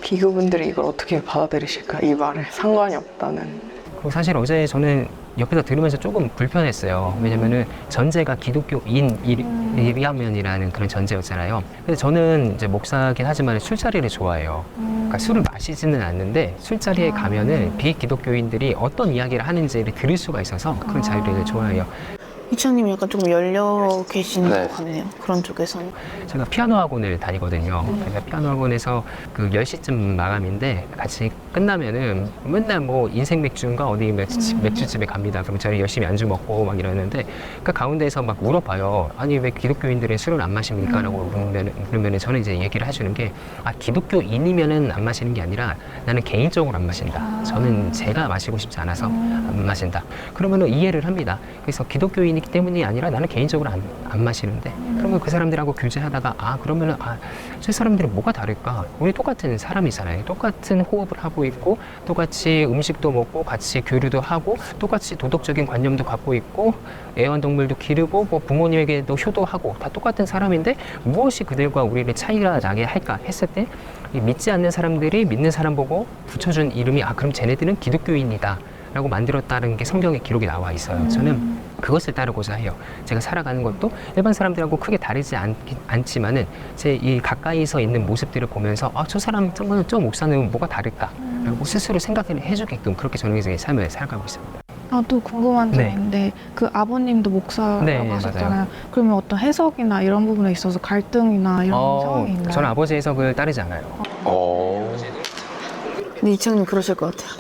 비교분들이 이걸 어떻게 받아들이실까? 이 말에 상관이 없다는. 사실 어제 저는 옆에서 들으면서 조금 불편했어요. 왜냐면은 전제가 기독교인이라면이라는 그런 전제였잖아요. 근데 저는 이제 목사긴 하지만 술자리를 좋아해요. 그러니까 술을 마시지는 않는데 술자리에 가면은 비기독교인들이 어떤 이야기를 하는지를 들을 수가 있어서 그런 자리를 좋아해요. 이창님이 약간 조금 열려 계시는 네. 것 같네요. 그런 쪽에서는. 제가 피아노 학원을 다니거든요. 그러니까 피아노 학원에서 그 10시쯤 마감인데 같이 끝나면은 맨날 뭐 인생 맥주인가 어디 맥주집에 갑니다. 그럼 저희 열심히 안주 먹고 막 이러는데 그 가운데에서 막 물어봐요. 아니 왜 기독교인들은 술을 안 마십니까? 라고 물으면은 저는 이제 얘기를 해주는 게 기독교인이면은 안 마시는 게 아니라 나는 개인적으로 안 마신다. 저는 제가 마시고 싶지 않아서 안 마신다. 그러면은 이해를 합니다. 그래서 기독교인이기 때문이 아니라 나는 개인적으로 안 마시는데 그러면 그 사람들하고 교제하다가 그러면은 저 사람들은 뭐가 다를까? 우리 똑같은 사람이잖아요. 똑같은 호흡을 하고 있고 똑같이 음식도 먹고 같이 교류도 하고 똑같이 도덕적인 관념도 갖고 있고 애완동물도 기르고 뭐 부모님에게도 효도하고 다 똑같은 사람인데 무엇이 그들과 우리를 차이가 나게 할까 했을 때 믿지 않는 사람들이 믿는 사람 보고 붙여준 이름이 그럼 쟤네들은 기독교인이다 라고 만들었다는 게 성경에 기록이 나와 있어요. 저는 그것을 따르고자 해요. 제가 살아가는 것도 일반 사람들하고 크게 다르지 않지만은 제 이 가까이서 있는 모습들을 보면서 저 사람 저 목사는 뭐가 다를까 라고 스스로 생각을 해주게끔 그렇게 저는 이제 삶을 살아가고 있습니다. 또 궁금한 점이 있는데 그 아버님도 목사라고 하셨잖아요. 맞아요. 그러면 어떤 해석이나 이런 부분에 있어서 갈등이나 이런 상황이 있나요? 저는 아버지 해석을 따르지 않아요. 근데 이창님 그러실 것 같아요.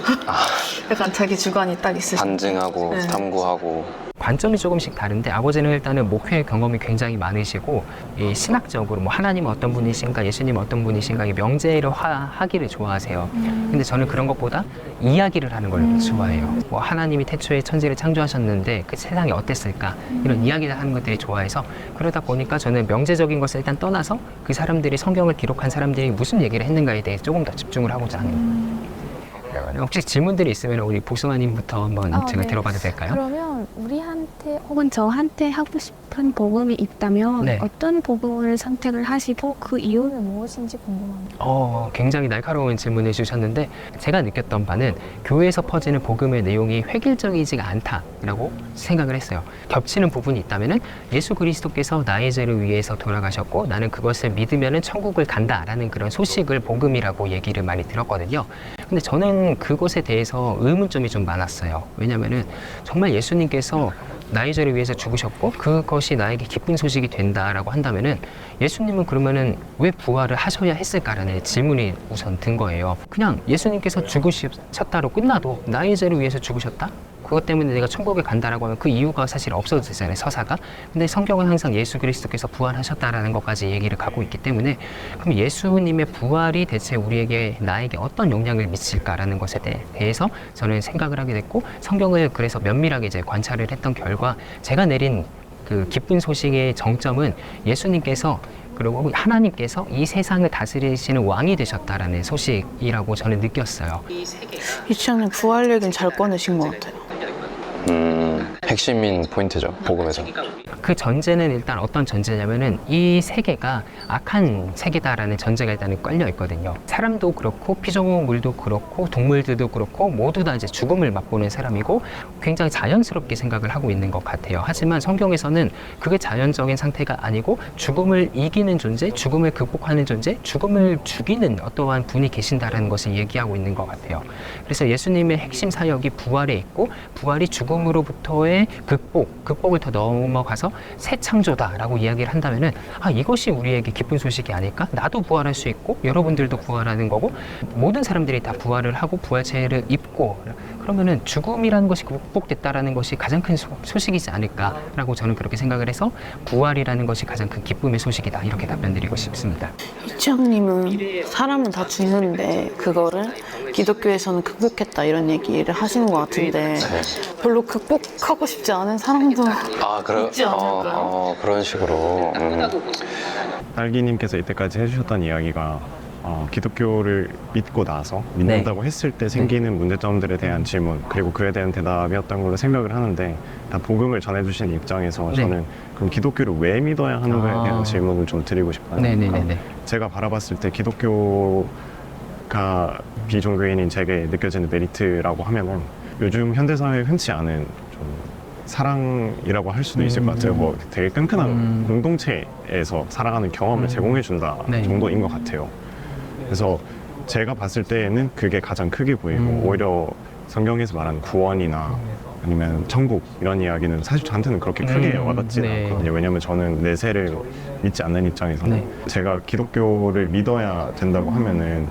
약간 자기 주관이 딱 있으시죠. 반증하고 네. 탐구하고. 관점이 조금씩 다른데 아버지는 일단은 목회 경험이 굉장히 많으시고 이 신학적으로 뭐 하나님은 어떤 분이신가 예수님은 어떤 분이신가 이 명제를 하기를 좋아하세요. 근데 저는 그런 것보다 이야기를 하는 걸 좋아해요. 뭐 하나님이 태초에 천지를 창조하셨는데 그 세상이 어땠을까 이런 이야기를 하는 것들이 좋아해서 그러다 보니까 저는 명제적인 것을 일단 떠나서 그 사람들이 성경을 기록한 사람들이 무슨 얘기를 했는가에 대해 조금 더 집중을 하고자 합니다. 혹시 질문들이 있으면 우리 복숭아님부터 한번 제가 네. 들어봐도 될까요? 그러면 우리한테 우리한테 혹은 저한테 하고 싶은 복음이 있다면 네. 어떤 복음을 선택을 하시고 그 이유는 무엇인지 궁금합니다. 굉장히 날카로운 질문을 주셨는데 제가 느꼈던 바는 교회에서 퍼지는 복음의 내용이 획일적이지가 않다라고 생각을 했어요. 겹치는 부분이 있다면은 예수 그리스도께서 나의 죄를 위해서 돌아가셨고 나는 그것을 믿으면은 천국을 간다라는 그런 소식을 복음이라고 얘기를 많이 들었거든요. 근데 저는 그것에 대해서 의문점이 좀 많았어요. 왜냐면은 정말 예수님께서 나의 죄를 위해서 죽으셨고 그것이 나에게 기쁜 소식이 된다라고 한다면은 예수님은 그러면은 왜 부활을 하셔야 했을까라는 질문이 우선 든 거예요. 그냥 예수님께서 죽으셨다로 끝나도 나의 죄를 위해서 죽으셨다? 그것 때문에 내가 천국에 간다라고 하면 그 이유가 사실 없어도 되잖아요, 서사가. 근데 성경은 항상 예수 그리스도께서 부활하셨다라는 것까지 얘기를 가고 있기 때문에 그럼 예수님의 부활이 대체 우리에게 나에게 어떤 영향을 미칠까라는 것에 대해서 저는 생각을 하게 됐고 성경을 그래서 면밀하게 이제 관찰을 했던 결과 제가 내린 그 기쁜 소식의 정점은 예수님께서 그리고 하나님께서 이 세상을 다스리시는 왕이 되셨다라는 소식이라고 저는 느꼈어요. 이치현님 부활 얘기는 잘 꺼내신 것 같아요. 핵심인 포인트죠, 복음에서. 그 전제는 일단 어떤 전제냐면은 이 세계가 악한 세계다라는 전제가 일단은 깔려 있거든요. 사람도 그렇고 피조물도 그렇고 동물들도 그렇고 모두 다 이제 죽음을 맛보는 사람이고 굉장히 자연스럽게 생각을 하고 있는 것 같아요. 하지만 성경에서는 그게 자연적인 상태가 아니고 죽음을 이기는 존재, 죽음을 극복하는 존재, 죽음을 죽이는 어떠한 분이 계신다라는 것을 얘기하고 있는 것 같아요. 그래서 예수님의 핵심 사역이 부활에 있고 부활이 죽음으로부터의 극복을 더 넘어가서 새 창조다라고 이야기를 한다면은 이것이 우리에게 기쁜 소식이 아닐까? 나도 부활할 수 있고 여러분들도 부활하는 거고 모든 사람들이 다 부활을 하고 부활체를 입고 그러면은 죽음이라는 것이 극복됐다라는 것이 가장 큰 소식이지 않을까라고 저는 그렇게 생각을 해서 부활이라는 것이 가장 큰 기쁨의 소식이다 이렇게 답변드리고 싶습니다. 이치현님은 사람은 다 죽는데 그거를 기독교에서는 극복했다 이런 얘기를 하시는 것 같은데 별로 극복하고 싶지 않은 사람도 있지 않을까요? 그런 식으로. 딸기님께서 이때까지 해주셨던 이야기가 기독교를 믿고 나서 믿는다고 했을 때 생기는 문제점들에 대한 질문 그리고 그에 대한 대답이었던 걸로 생각을 하는데 다 복음을 전해주신 입장에서 저는 그럼 기독교를 왜 믿어야 하는 거에 대한 질문을 좀 드리고 싶어요. 제가 바라봤을 때 기독교가 비종교인인 제게 느껴지는 메리트라고 하면은 요즘 현대사회에 흔치 않은 좀 사랑이라고 할 수도 있을 것 같아요. 뭐 되게 끈끈한 공동체에서 살아가는 경험을 제공해준다 정도인 것 같아요. 그래서 제가 봤을 때에는 그게 가장 크게 보이고 오히려 성경에서 말하는 구원이나 아니면 천국 이런 이야기는 사실 저한테는 그렇게 크게 와닿지는 않거든요. 왜냐면 저는 내세를 믿지 않는 입장에서는 제가 기독교를 믿어야 된다고 하면은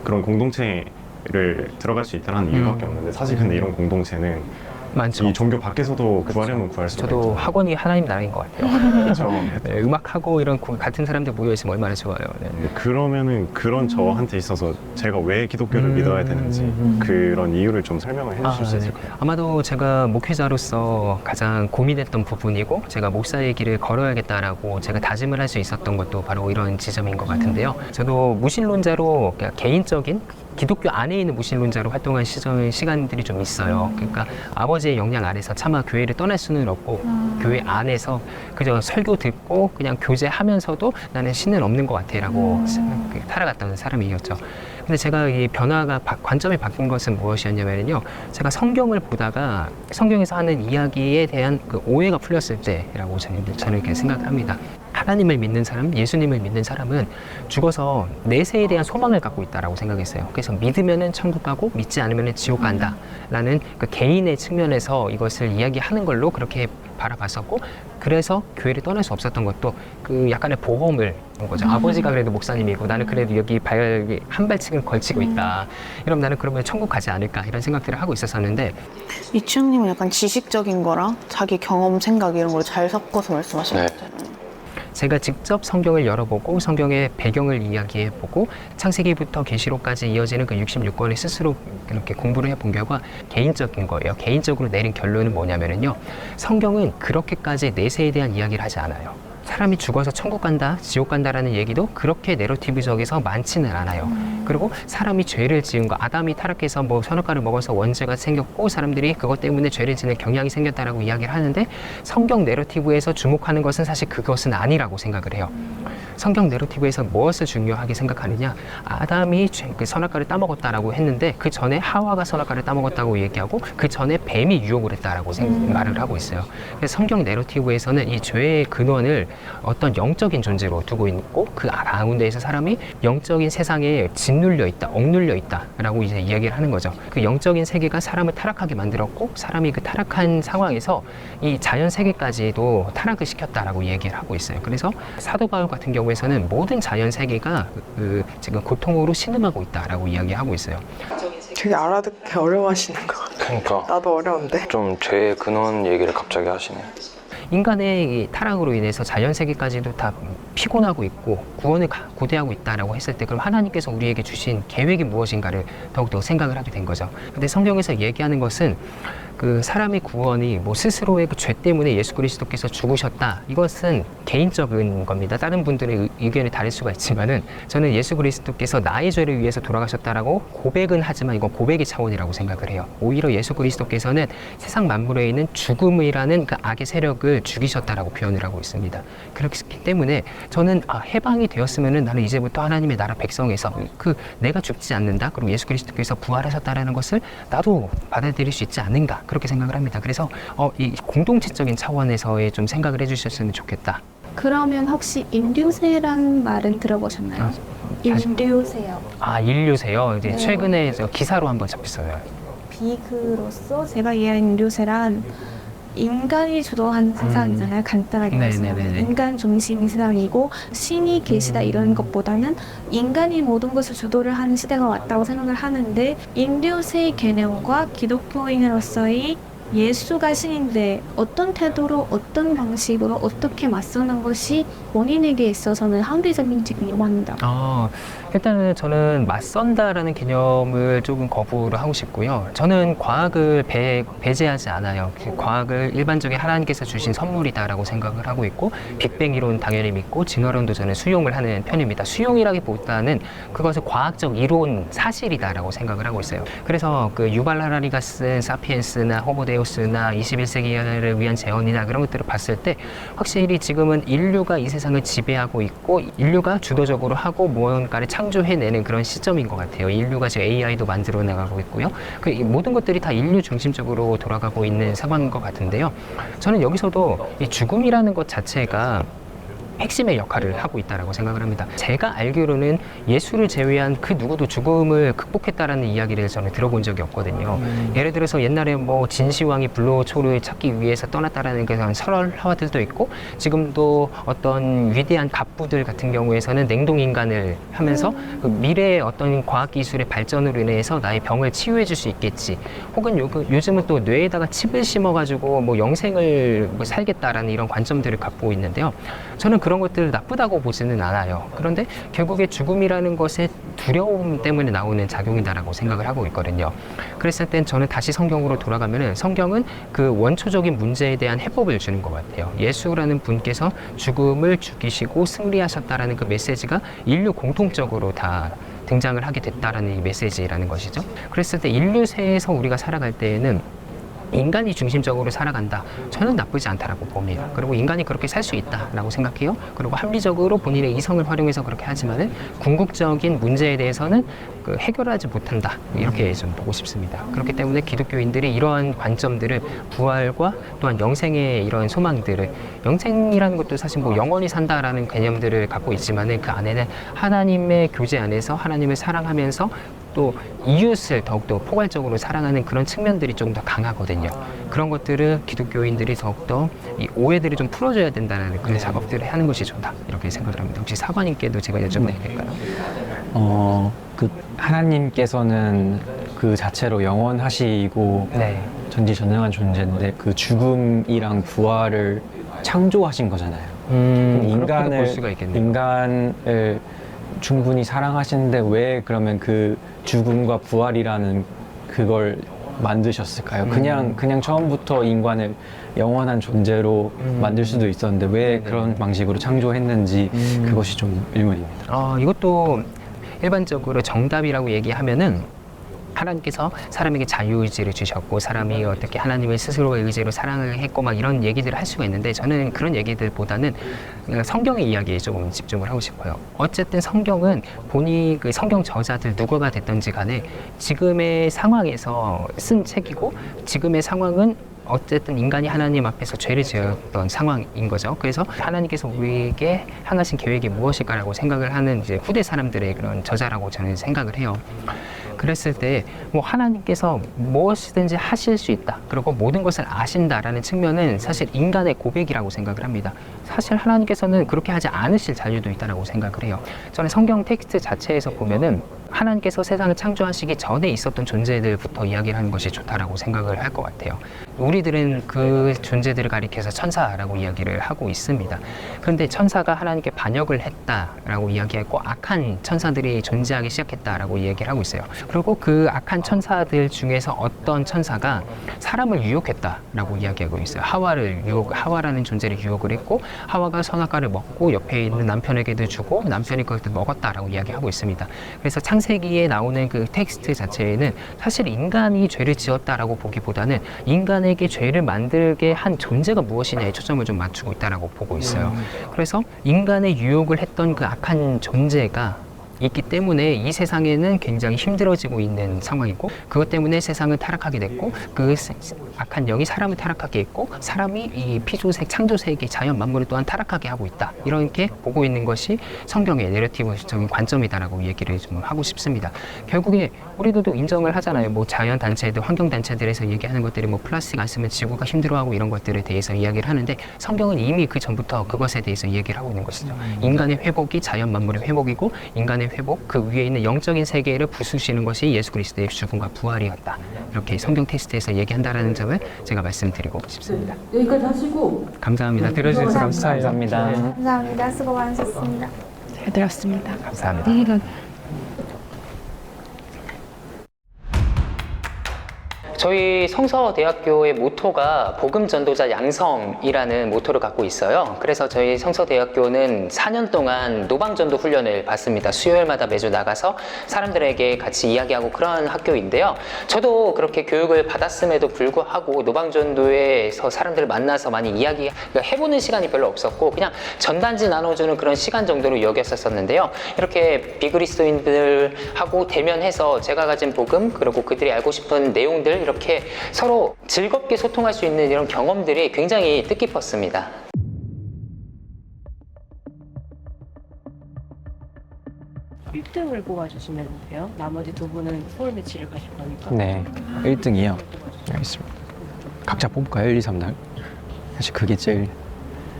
그런 공동체를 들어갈 수 있다는 이유밖에 없는데 사실 근데 이런 공동체는 많죠. 이 종교 밖에서도 구하려면 구할 수가 있죠. 저도 학원이 하나님 나라인 것 같아요. 그렇죠. 음악하고 이런 같은 사람들 모여 있으면 얼마나 좋아요. 그러면은 그런 저한테 있어서 제가 왜 기독교를 믿어야 되는지 그런 이유를 좀 설명을 해주실 수 있을까요? 아마도 제가 목회자로서 가장 고민했던 부분이고 제가 목사의 길을 걸어야겠다라고 제가 다짐을 할 수 있었던 것도 바로 이런 지점인 것 같은데요. 저도 무신론자로 개인적인 기독교 안에 있는 무신론자로 활동한 시간들이 좀 있어요. 그러니까 아버지의 영향 아래서 차마 교회를 떠날 수는 없고 교회 안에서 그저 설교 듣고 그냥 교제하면서도 나는 신은 없는 것 같아라고 살아갔던 사람이었죠. 근데 제가 이 변화가 관점이 바뀐 것은 무엇이었냐면요, 제가 성경을 보다가 성경에서 하는 이야기에 대한 그 오해가 풀렸을 때라고 저는 이렇게 생각을 합니다. 하나님을 믿는 사람, 예수님을 믿는 사람은 죽어서 내세에 대한 소망을 갖고 있다라고 생각했어요. 그래서 믿으면은 천국 가고 믿지 않으면은 지옥 간다라는 그 개인의 측면에서 이것을 이야기하는 걸로 그렇게 바라봤었고, 그래서 교회를 떠날 수 없었던 것도 그 약간의 보험을 준 거죠. 아버지가 그래도 목사님이고 나는 그래도 여기 한 발씩은 걸치고 있다. 이러면 나는 그러면 천국 가지 않을까 이런 생각들을 하고 있었었는데, 이치영님은 약간 지식적인 거랑 자기 경험, 생각 이런 걸 잘 섞어서 말씀하시는 것 같아요. 제가 직접 성경을 열어보고 성경의 배경을 이야기해보고 창세기부터 계시록까지 이어지는 그 66권을 스스로 이렇게 공부를 해본 결과 개인적인 거예요. 개인적으로 내린 결론은 뭐냐면요, 성경은 그렇게까지 내세에 대한 이야기를 하지 않아요. 사람이 죽어서 천국 간다, 지옥 간다라는 얘기도 그렇게 내러티브적에서 많지는 않아요. 그리고 사람이 죄를 지은 거, 아담이 타락해서 뭐 선악과를 먹어서 원죄가 생겼고 사람들이 그것 때문에 죄를 지는 경향이 생겼다라고 이야기를 하는데 성경 내러티브에서 주목하는 것은 사실 그것은 아니라고 생각을 해요. 성경 내러티브에서 무엇을 중요하게 생각하느냐? 아담이 그 선악과를 따먹었다라고 했는데 그 전에 하와가 선악과를 따먹었다고 얘기하고 그 전에 뱀이 유혹을 했다라고 말을 하고 있어요. 그래서 성경 내러티브에서는 이 죄의 근원을 어떤 영적인 존재로 두고 있고 그 가운데에서 사람이 영적인 세상에 짓눌려 있다, 억눌려 있다라고 이제 이야기를 하는 거죠. 그 영적인 세계가 사람을 타락하게 만들었고 사람이 그 타락한 상황에서 이 자연 세계까지도 타락을 시켰다라고 얘기를 하고 있어요. 그래서 사도 바울 같은 경우에서는 모든 자연 세계가 지금 고통으로 신음하고 있다라고 이야기하고 있어요. 되게 알아듣기 어려워하시는 것 같아요. 그러니까 나도 어려운데. 좀 죄의 근원 얘기를 갑자기 하시네. 인간의 이 타락으로 인해서 자연 세계까지도 다 피곤하고 있고 구원을 고대하고 있다라고 했을 때 그럼 하나님께서 우리에게 주신 계획이 무엇인가를 더욱더 생각을 하게 된 거죠. 근데 성경에서 얘기하는 것은 그 사람의 구원이 뭐 스스로의 그 죄 때문에 예수 그리스도께서 죽으셨다. 이것은 개인적인 겁니다. 다른 분들의 의견이 다를 수가 있지만은 저는 예수 그리스도께서 나의 죄를 위해서 돌아가셨다라고 고백은 하지만 이건 고백의 차원이라고 생각을 해요. 오히려 예수 그리스도께서는 세상 만물에 있는 죽음이라는 그 악의 세력을 죽이셨다라고 표현을 하고 있습니다. 그렇기 때문에 저는 해방이 되었으면은 나는 이제부터 하나님의 나라 백성에서 그 내가 죽지 않는다. 그리고 예수 그리스도께서 부활하셨다라는 것을 나도 받아들일 수 있지 않는가. 그렇게 생각을 합니다. 그래서 이 공동체적인 차원에서의 좀 생각을 해주셨으면 좋겠다. 그러면 혹시 인류세란 말은 들어보셨나요? 인류세요. 인류세요. 이제 네. 최근에 저 기사로 한번 잡혔어요. 비그로서 제가 이해한 인류세란 인간이 주도하는 세상이잖아요. 간단하게 말씀하면 네네네네. 인간 중심 세상이고 신이 계시다 이런 것보다는 인간이 모든 것을 주도를 하는 시대가 왔다고 생각을 하는데 인류세의 개념과 기독교인으로서의 예수가 신인데 어떤 태도로 어떤 방식으로 어떻게 맞서는 것이 본인에게 있어서는 합리적인지 궁금합니다. 일단은 저는 맞선다라는 개념을 조금 거부를 하고 싶고요. 저는 과학을 배제하지 않아요. 과학을 일반적인 하나님께서 주신 선물이다라고 생각을 하고 있고 빅뱅 이론 당연히 믿고 진화론도 저는 수용을 하는 편입니다. 수용이라기보다는 그것을 과학적 이론 사실이다라고 생각을 하고 있어요. 그래서 그 유발 하라리가 쓴 사피엔스나 호모데우스나 21세기를 위한 재현이나 그런 것들을 봤을 때 확실히 지금은 인류가 이 세상을 지배하고 있고 인류가 주도적으로 하고 무언가를 창조해내는 그런 시점인 것 같아요. 인류가 지금 AI도 만들어 나가고 있고요. 그 모든 것들이 다 인류 중심적으로 돌아가고 있는 상황인 것 같은데요. 저는 여기서도 이 죽음이라는 것 자체가 핵심의 역할을 하고 있다고 생각을 합니다. 제가 알기로는 예수를 제외한 그 누구도 죽음을 극복했다라는 이야기를 저는 들어본 적이 없거든요. 예를 들어서 옛날에 뭐 진시황이 불로초를 찾기 위해서 떠났다라는 그런 설화들도 있고 지금도 어떤 위대한 갑부들 같은 경우에서는 냉동인간을 하면서 그 미래의 어떤 과학기술의 발전으로 인해서 나의 병을 치유해 줄 수 있겠지. 혹은 요즘은 또 뇌에다가 칩을 심어가지고 뭐 영생을 뭐 살겠다라는 이런 관점들을 갖고 있는데요. 저는 그런 것들을 나쁘다고 보지는 않아요. 그런데 결국에 죽음이라는 것의 두려움 때문에 나오는 작용이다라고 생각을 하고 있거든요. 그랬을 땐 저는 다시 성경으로 돌아가면은 성경은 그 원초적인 문제에 대한 해법을 주는 것 같아요. 예수라는 분께서 죽음을 죽이시고 승리하셨다라는 그 메시지가 인류 공통적으로 다 등장을 하게 됐다라는 이 메시지라는 것이죠. 그랬을 때 인류세에서 우리가 살아갈 때에는 인간이 중심적으로 살아간다. 저는 나쁘지 않다라고 봅니다. 그리고 인간이 그렇게 살 수 있다라고 생각해요. 그리고 합리적으로 본인의 이성을 활용해서 그렇게 하지만은 궁극적인 문제에 대해서는 그 해결하지 못한다. 이렇게 좀 보고 싶습니다. 그렇기 때문에 기독교인들이 이러한 관점들을 부활과 또한 영생의 이런 소망들을 영생이라는 것도 사실 뭐 영원히 산다라는 개념들을 갖고 있지만은 그 안에는 하나님의 교제 안에서 하나님을 사랑하면서 또 이웃을 더욱더 포괄적으로 사랑하는 그런 측면들이 좀 더 강하거든요. 그런 것들을 기독교인들이 더욱더 이 오해들을 좀 풀어줘야 된다는 그런 작업들을 하는 것이 좋다. 이렇게 생각을 합니다. 혹시 사관님께도 제가 여쭤봐도 될까요? 하나님께서는 그 자체로 영원하시고 전지전능한 존재인데 그 죽음이랑 부활을 창조하신 거잖아요. 인간을 충분히 사랑하시는데 왜 그러면 그 죽음과 부활이라는 그걸 만드셨을까요? 그냥 처음부터 인간을 영원한 존재로 만들 수도 있었는데 왜 그런 방식으로 창조했는지 그것이 좀 의문입니다. 이것도 일반적으로 정답이라고 얘기하면은 하나님께서 사람에게 자유의지를 주셨고 사람이 어떻게 하나님을 스스로의 의지로 사랑을 했고 막 이런 얘기들을 할 수가 있는데 저는 그런 얘기들보다는 성경의 이야기에 조금 집중을 하고 싶어요. 어쨌든 성경은 본인이 그 성경 저자들 누구가 됐든지 간에 지금의 상황에서 쓴 책이고 지금의 상황은 어쨌든 인간이 하나님 앞에서 죄를 지었던 상황인 거죠. 그래서 하나님께서 우리에게 향하신 계획이 무엇일까라고 생각을 하는 이제 후대 사람들의 그런 저자라고 저는 생각을 해요. 그랬을 때 뭐 하나님께서 무엇이든지 하실 수 있다. 그리고 모든 것을 아신다라는 측면은 사실 인간의 고백이라고 생각을 합니다. 사실 하나님께서는 그렇게 하지 않으실 자유도 있다라고 생각을 해요. 저는 성경 텍스트 자체에서 보면은 하나님께서 세상을 창조하시기 전에 있었던 존재들부터 이야기를 하는 것이 좋다라고 생각을 할 것 같아요. 우리들은 그 존재들을 가리켜서 천사라고 이야기를 하고 있습니다. 그런데 천사가 하나님께 반역을 했다라고 이야기했고 악한 천사들이 존재하기 시작했다라고 이야기를 하고 있어요. 그리고 그 악한 천사들 중에서 어떤 천사가 사람을 유혹했다라고 이야기하고 있어요. 하와라는 존재를 유혹을 했고 하와가 선악과를 먹고 옆에 있는 남편에게도 주고 남편이 그것을 먹었다라고 이야기하고 있습니다. 그래서 창세기에 나오는 그 텍스트 자체에는 사실 인간이 죄를 지었다라고 보기보다는 인간에게 죄를 만들게 한 존재가 무엇이냐에 초점을 좀 맞추고 있다라고 보고 있어요. 그래서 인간의 유혹을 했던 그 악한 존재가 있기 때문에 이 세상에는 굉장히 힘들어지고 있는 상황이고 그것 때문에 세상은 타락하게 됐고 그 악한 영이 사람을 타락하게 했고 사람이 이 피조색, 창조세계, 자연 만물을 또한 타락하게 하고 있다. 이렇게 보고 있는 것이 성경의 내러티브적인 관점이다라고 얘기를 좀 하고 싶습니다. 결국에 우리들도 인정을 하잖아요. 뭐 자연단체들, 환경단체들에서 얘기하는 것들이 뭐 플라스틱 안 쓰면 지구가 힘들어하고 이런 것들에 대해서 이야기를 하는데 성경은 이미 그 전부터 그것에 대해서 얘기를 하고 있는 것이죠. 인간의 회복이 자연 만물의 회복이고 인간의 회복, 그 위에 있는 영적인 세계를 부수시는 것이 예수 그리스도의 죽음과 부활이었다. 이렇게 성경 텍스트에서 얘기한다라는 점을 제가 말씀드리고 싶습니다. 여기까지 하시고 감사합니다. 들어주셔서 감사합니다. 감사합니다. 수고 많으셨습니다. 잘 들었습니다. 감사합니다. 저희 성서대학교의 모토가 복음 전도자 양성이라는 모토를 갖고 있어요. 그래서 저희 성서대학교는 4년 동안 노방전도 훈련을 받습니다. 수요일마다 매주 나가서 사람들에게 같이 이야기하고 그런 학교인데요. 저도 그렇게 교육을 받았음에도 불구하고 노방전도에서 사람들을 만나서 많이 해보는 시간이 별로 없었고 그냥 전단지 나눠주는 그런 시간 정도로 여겼었는데요. 이렇게 비그리스도인들하고 대면해서 제가 가진 복음 그리고 그들이 알고 싶은 내용들 이렇게 서로 즐겁게 소통할 수 있는 이런 경험들이 굉장히 뜻깊었습니다. 1등을 뽑아주시면 돼요. 나머지 두 분은 서울 매치를 가실 거니까. 네, 1등이요. 알겠습니다. 각자 뽑을까요? 1, 2, 3날? 사실 그게 제일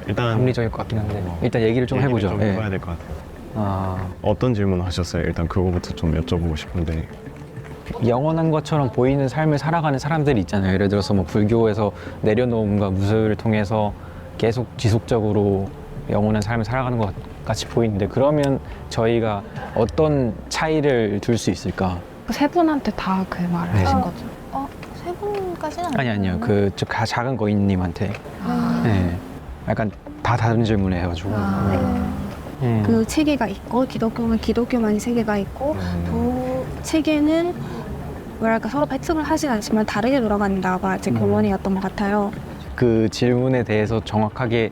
일단 합리적일 것 같긴 한데 일단 얘기를 좀 해보죠. 좀 해봐야 될 것 같아요. 어떤 질문 하셨어요? 일단 그거부터 좀 여쭤보고 싶은데. 영원한 것처럼 보이는 삶을 살아가는 사람들이 있잖아요. 예를 들어서 뭐 불교에서 내려놓음과 무술을 통해서 계속 지속적으로 영원한 삶을 살아가는 것 같이 보이는데 그러면 저희가 어떤 차이를 둘 수 있을까? 세 분한테 다 그 말을 네. 하신 거죠? 세 분까지는 아니요. 그 작은 거인님한테 네. 약간 다 다른 질문을 해가지고 그 체계가 있고 기독교는 기독교만의 세계가 있고 또 체계는 뭐랄까 서로 배척을 하진 않지만 다르게 돌아간다가 제 결론이었던 것 같아요. 그 질문에 대해서 정확하게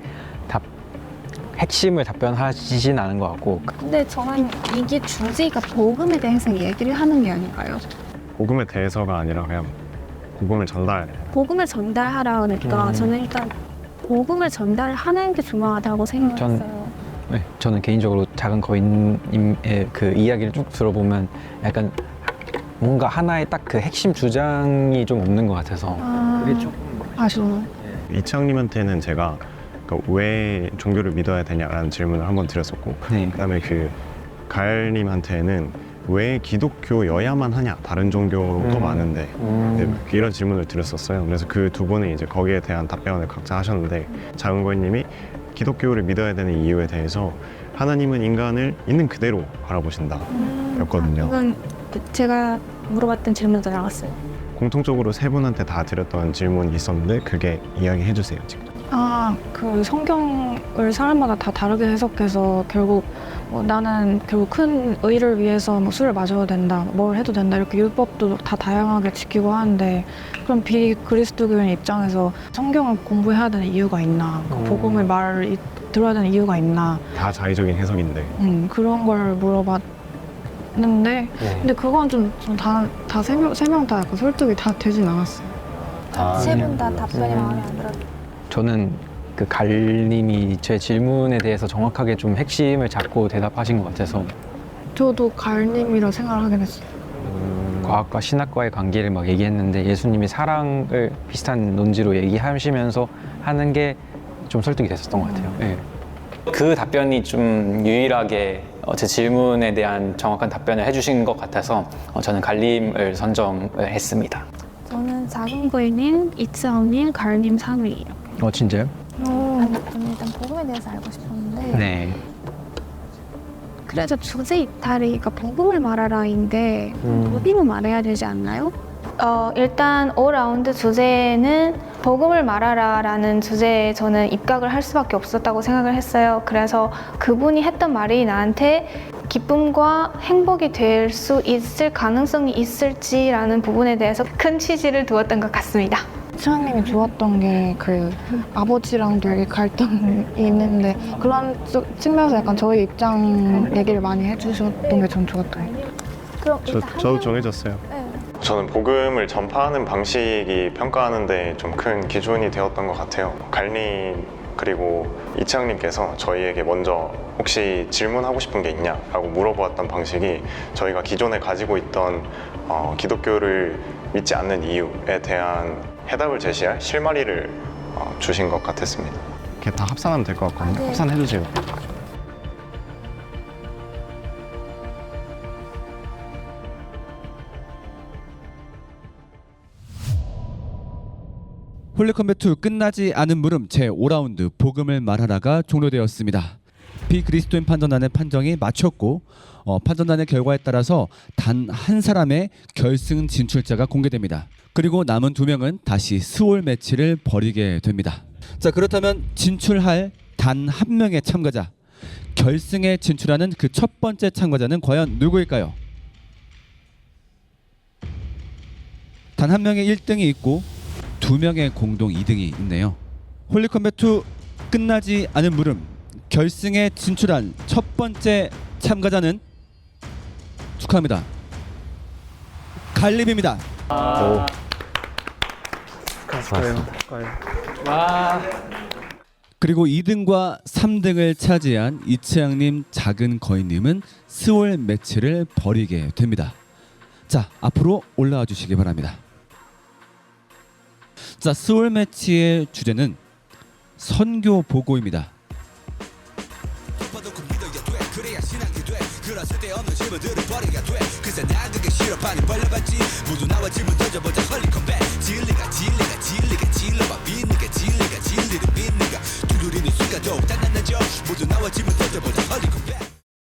핵심을 답변하시진 않은 것 같고 근데 저는 이게 주제가 복음에 대해서 얘기를 하는 게 아닌가요? 복음에 대해서가 아니라 그냥 복음을 복음을 전달하라니까 저는 일단 복음을 전달하는 게 중요하다고 생각했어요. 저는 개인적으로 작은 거인님의 그 이야기를 쭉 들어보면 약간 뭔가 하나의 딱 그 핵심 주장이 좀 없는 것 같아서 그게 조금 아쉬워요. 이창님한테는 제가 왜 종교를 믿어야 되냐라는 질문을 한번 드렸었고 그다음에 그 가을님한테는 왜 기독교여야만 하냐 다른 종교도 많은데 네, 이런 질문을 드렸었어요. 그래서 그 두 분이 이제 거기에 대한 답변을 각자 하셨는데 작은 거인님이 기독교를 믿어야 되는 이유에 대해서 하나님은 인간을 있는 그대로 바라보신다 였거든요. 이건 제가 물어봤던 질문도 나왔어요. 공통적으로 세 분한테 다 드렸던 질문이 있었는데 그게 이야기해 주세요 지금. 그 성경을 사람마다 다 다르게 해석해서 결국 나는 결국 큰 의를 위해서 술을 마셔도 된다, 뭘 해도 된다 이렇게 율법도 다 다양하게 지키고 하는데 그럼 비그리스도교인 입장에서 성경을 공부해야 되는 이유가 있나, 복음을 들어야 되는 이유가 있나, 다 자의적인 해석인데. 그런 걸 물어봤는데 근데 그건 좀 다 세 명 다 약간 설득이 다 되진 않았어요. 세 분 다 답변이 마음에 안 들었어요. 저는 그 갈림이 제 질문에 대해서 정확하게 좀 핵심을 잡고 대답하신 것 같아서 저도 갈림이라 생각을 하긴 했어요. 과학과 신학과의 관계를 막 얘기했는데 예수님이 사랑을 비슷한 논지로 얘기하시면서 하는 게 좀 설득이 됐었던 것 같아요. 네. 그 답변이 좀 유일하게 제 질문에 대한 정확한 답변을 해주신 것 같아서 저는 갈림을 선정을 했습니다. 저는 작은 부인님, 이채원님, 갈림 3위예요. 진짜요? 저는 일단 복음에 대해서 알고 싶었는데 네. 그래서 주제 이탈이가 복음을 말하라인데 복음을 말해야 되지 않나요? 일단 5라운드 주제는 복음을 말하라라는 주제에 저는 입각을 할 수밖에 없었다고 생각을 했어요. 그래서 그분이 했던 말이 나한테 기쁨과 행복이 될 수 있을 가능성이 있을지라는 부분에 대해서 큰 취지를 두었던 것 같습니다. 시아님이 좋았던 게 그 아버지랑도 되게 갈등이 있는데 그런 측면에서 약간 저희 입장 얘기를 많이 해주셨던 게 전 좋았던 것 같아요. 저도 정해졌어요. 저는 복음을 전파하는 방식이 평가하는데 좀 큰 기준이 되었던 것 같아요. 갈림 그리고 이창님께서 저희에게 먼저 혹시 질문하고 싶은 게 있냐라고 물어보았던 방식이 저희가 기존에 가지고 있던 기독교를 믿지 않는 이유에 대한 해답을 제시할 실마리를 주신 것 같았습니다. 이렇게 다 합산하면 될 것 같거든요. 합산해 주세요. 홀리컴뱃2 끝나지 않은 물음 제5라운드 복음을 말하라가 종료되었습니다. 비그리스도인 판정단의 판정이 마쳤고 판정단의 결과에 따라서 단 한 사람의 결승 진출자가 공개됩니다. 그리고 남은 2명은 다시 스올 매치를 벌이게 됩니다. 자, 그렇다면 진출할 단 한 명의 참가자, 결승에 진출하는 그 첫 번째 참가자는 과연 누구일까요? 단 한 명의 1등이 있고 2명의 공동 2등이 있네요. 홀리컴뱃2 끝나지 않은 물음 결승에 진출한 첫 번째 참가자는 축하합니다. 갈림입니다. 그리고 2등과 3등을 차지한 이채양님, 작은 거인님은 스올 매치를 벌이게 됩니다. 자, 앞으로 올라와 주시기 바랍니다. 자, 스올 매치의 주제는 선교 보고입니다. 모두 나와 짐을 던져보자 헐리컴뱃